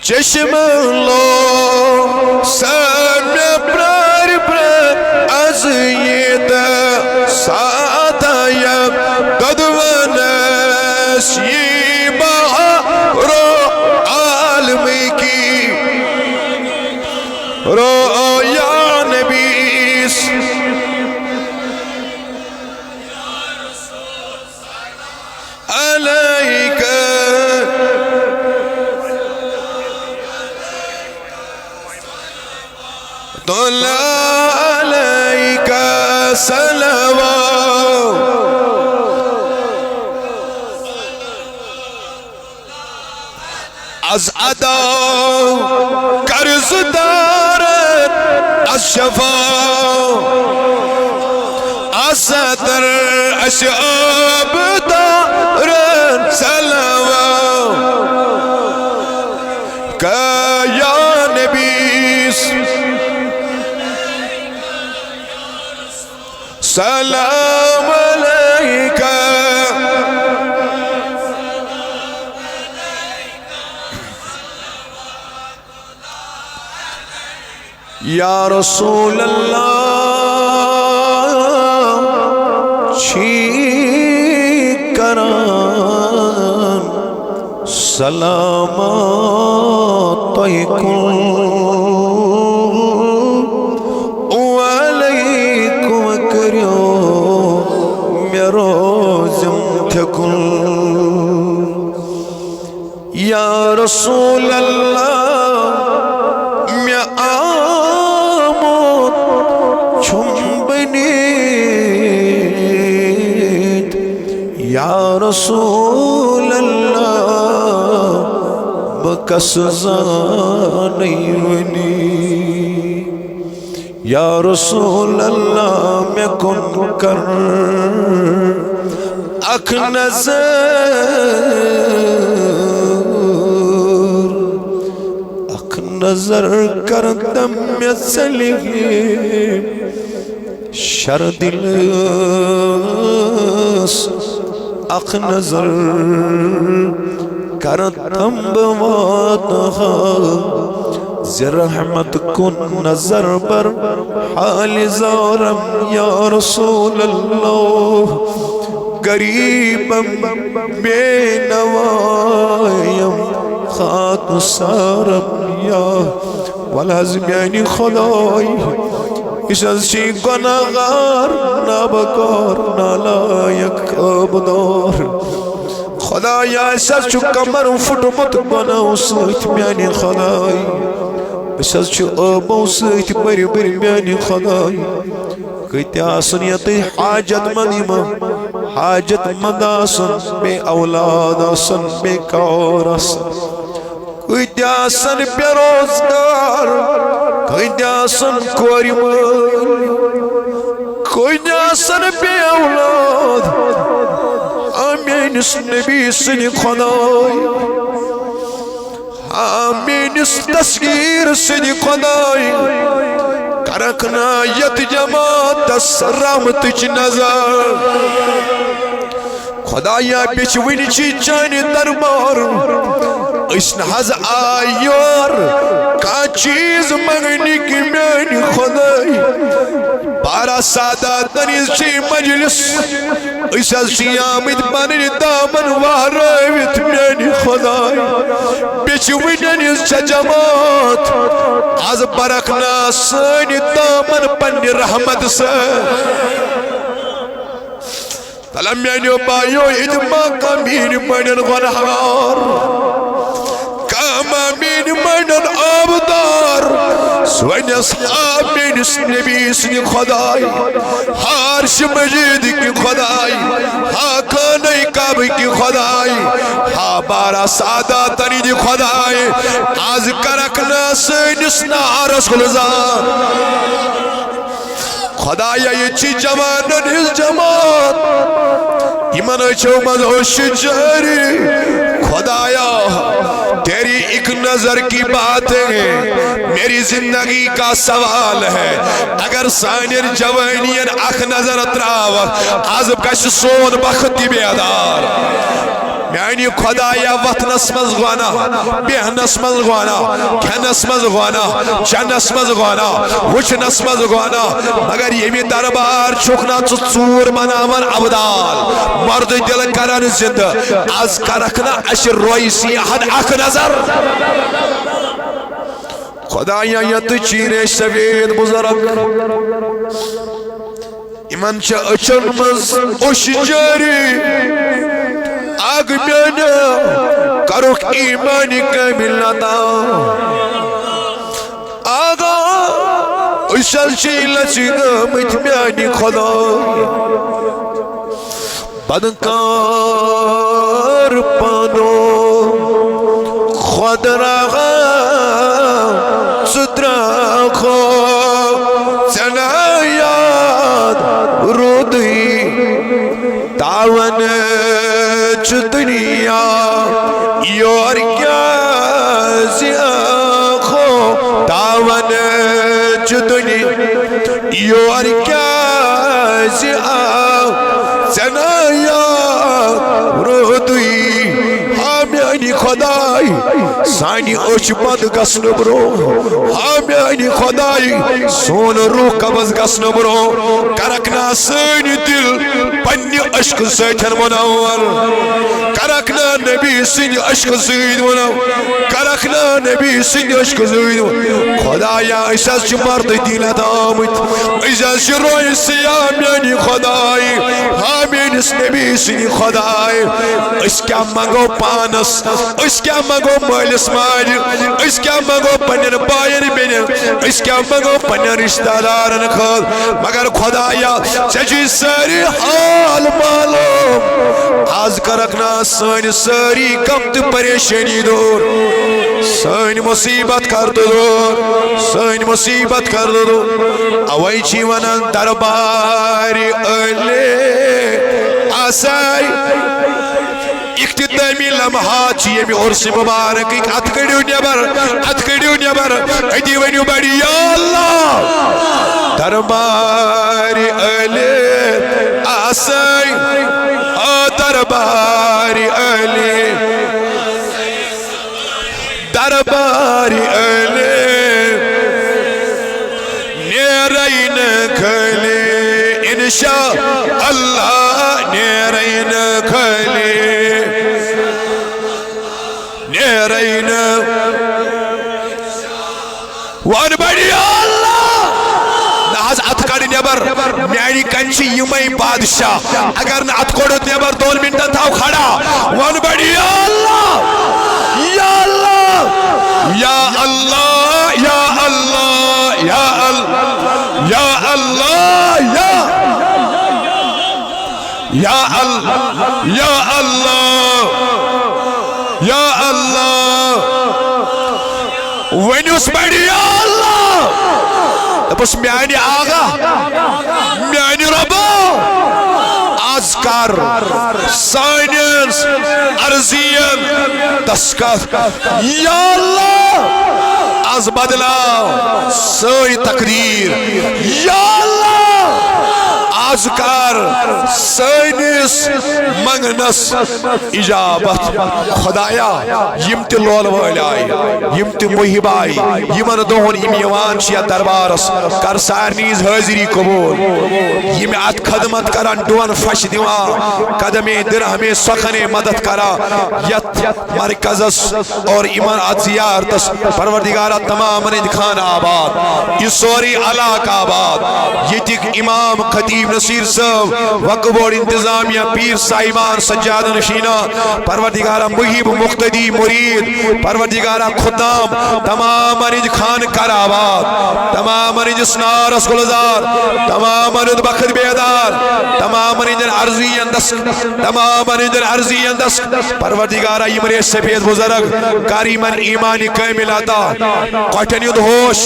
چشم لو سامنے پر از یہ دا ساتا یا قدوان شیبہ رو عالم کی رو یا نبی عليك طلع عليك صلوات از ادا قرض دارت از شفا از صدر اشعاب دارت صلوات کا یا نبی سلام علیکہ یا رسول اللہ کران سلامات تۄہہِ کُن وعلیکم کٔرِو مےٚ روزم تھکُن یا رسول اللہ مےٚ آمُت چھُم بٔنِتھ یا رسول اللہ بہٕ کَسہٕ زانَے ؤنِتھ یا رسول اللہ مےٚ کُن کر اکھ نظر کر تم مےٚ ژَلہِ شر دِلس اکھ نظر کر تم بہٕ واتہا زِ رحمت کُن نظر بر حالِ زارم یا رسول اللہ غریبم بے نوایم خاک سارم یا والحظ میانی خدای اس از چی گناہگار نابکار نالائق عبدار خدایا اس از چو کمر فٹمت گناہ سویت میانی خدای اس از چو عبو سویت بری بری میانی خدای کہتے آسن یتی حاجت مدیمہ حاجت مداسن بے اولاد آسن بے کار آسن کہتے آسن بے روزگار کہتے آسن کوری مال کہتے آسن بے اولاد آمین اس نبی سنی خدای آمین اس تصغیر سنی خدای کرکنا یت جماعت رحمتچ نظر خدایا بیچ ونی چی چانی دربار اس نحظ آیور کا چیز مغنی کی میانی خدای بارہ سادات دنیز چی مجلس اس از چی آمد بانی دامن وحرائیت میانی خدای بیچ ونیز چا جماعت از برکنا سانی دامن پنی رحمت سے تلم میانی بایو ادما کامین منن غنحار کامین منن آبدار سوین اصحاب من اس نبی سنی خدای حارش مجید کی خدای حاکانی کعب کی خدای بارہ ساداتنی دی خدای آز کرکنا سینسنا رسول زان خدایا یہ چی جوانن اس جماعت ایمان اچھو مدھوش جاری خدایا تیری ایک نظر کی باتیں میری زندگی کا سوال ہے اگر سانیر جوانین اخ نظر اتراو عذب کش سون بختی بیادار میانی خدایا وطنس مز غوانا بیہنس مز غوانا کھنس مز غوانا چنس مز غوانا وچنس مز غوانا مگر یمی دربار چکنا تصور منامن عبدال مرد دل کرن زند از کرکنا اشر رویسی احد اخ نظر خدایا یت چیر سوید بزرگ ایمان چا اچن مز اوش جاری آگ میانا کروک ایمانی کامل نتا آگا اشل شیل چینا متمیانی خدای بدکار پانو خود راغا صدراخو سنایاد رودی تاون چ دنیا یور کیا زیاخو تاون چ دنیا یور کیا زیاخو سنایا رودی ہمیں میانی خدای سانی اچھ بند گسن برو ہاں میانی خدای سون روح قبض گسن برو کرکنا سانی دل پنی عشق سیتن منور کرکنا نبی سنی عشق سید منور کرکنا نبی سنی عشق سید منور خدایا ایساز چھ مرد دیلت آمد ایساز چھ روی سیام میانی خدای ہاں مینس نبی سنی خدای اس کیا منگو پانس اس کیا منگو مالس مالی اس کیا منگو پنیر بایر بینر اس کیا منگو پنیر رشتہ دارن خود مگر خدایا چچی ساری حال معلوم آز کرکنا سانی ساری کم تو پریشانی دور سانی مصیبت کر دور سانی مصیبت کر دور اوائی چی ونن درباری علی آسائی اختتامی لمحات چیئے میں عرص مبارک ایک اتکڑیو نیبر ایدی ونیو بڑی یا اللہ درباری علی آسائی درباری علی درباری علی نیرین کھلی انشاء اللہ نیرین کھلی نیرین وان بڑی اللہ ناز اتکڑ نیبر میانی کنچی یمائی بادشاہ اگر نا اتکڑت نیبر 2 منٹن تھاو کھڑا وان بڑی اللہ یا اللہ یا اللہ یا اللہ یا اللہ یا اللہ یا اللہ یا اللہ یا اللہ ونیوس بڑی یا اللہ بس میانی آغا میانی ربا آزکار سائنس ارزین دسکت یا اللہ از بدلا سوئی تقدیر یا اللہ آزکار سائنس منگنس اجابت خدایا یمتی لول وال آئی یمتی محب آئی یمن دہن امیوان چیا دربارس کر سارنیز حاضری قبول یم ات خدمت کران ڈون فش دیوان قدم درہم سخن مدد کرا یت مرکزس اور ایمان ات زیارتس پروردگارہ تمام رند خان آباد یہ سوری علاقہ آباد یتک امام خطیب نصیر صاحب وقف بورڈ انتظامیہ پیر صاحبان سجاد نشینہ پروردگارہ محب مقتدی مرید پروردگارہ خدام تمام رند خان کر آباد تمام رند سنارس گلزار تمام رند بخت بیدار تمام رند عرضی اندس تمام رند عرضی اندس پروردگارہ یمرے سفید بزرگ کاری من ایمانی کامل عطا قوٹن ید ہوش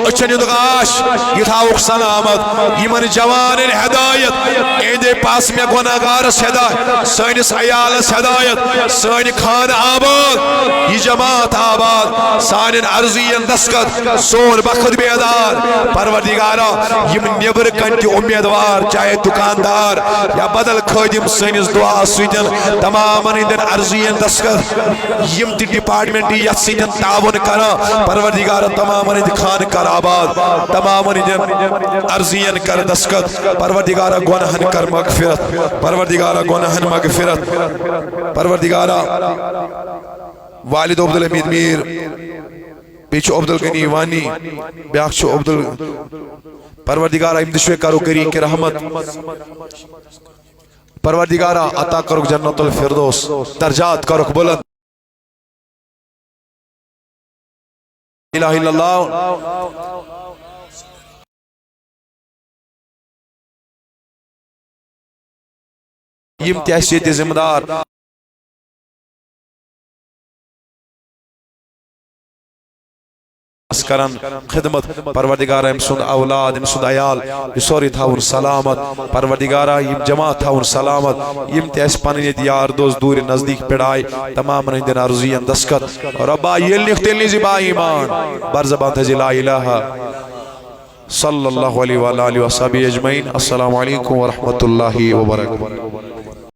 اچھن ید غاش یتھاوک سلامت یمن جوان ہدایت ایدے پاس میں گناہگارس ہدایت سینس عیالس ہدایت سین خان آباد یہ جماعت آباد سانن عرضین دسکت سون بخت بیدار پروردگارہ یم نیبر کنٹی امیدوار چاہے دکاندار یا بدل خادم سینس دعا سیدن تمام اندن عرضین دسکت یم تی ڈپارٹمنٹی یت سیدن تعاون کرا پروردگارہ تمام اندن خان کر آباد تمام اندن عرضین کر دسکت پروردگارہ گناہن کر مغفرت پروردگارہ گناہن مغفرت پروردگارہ والد عبدالحمید میر بیچو عبدالغنی وانی بیاکچو عبدال پروردگارہ امدشوے کرو کری کے رحمت پروردگارہ عطا کرو جنت الفردوس درجات کرو بلند الہ الا اللہ یم تحسیت ذمہ دار کرن خدمت پروردگارہ ام سند اولاد ام سند عیال بسوری تھاون سلامت پروردگارہ یم جماعت تھاون سلامت یم تیس پننیت یار دوست دور نزدیک پڑائی تمام رہندن عرضین دسکت ربا یل نختلنی زبا ایمان برزبان تجی لا الہ صلی اللہ علیہ وآلہ وصحبہ اجمعین السلام علیکم ورحمۃ اللہ وبرکاتہ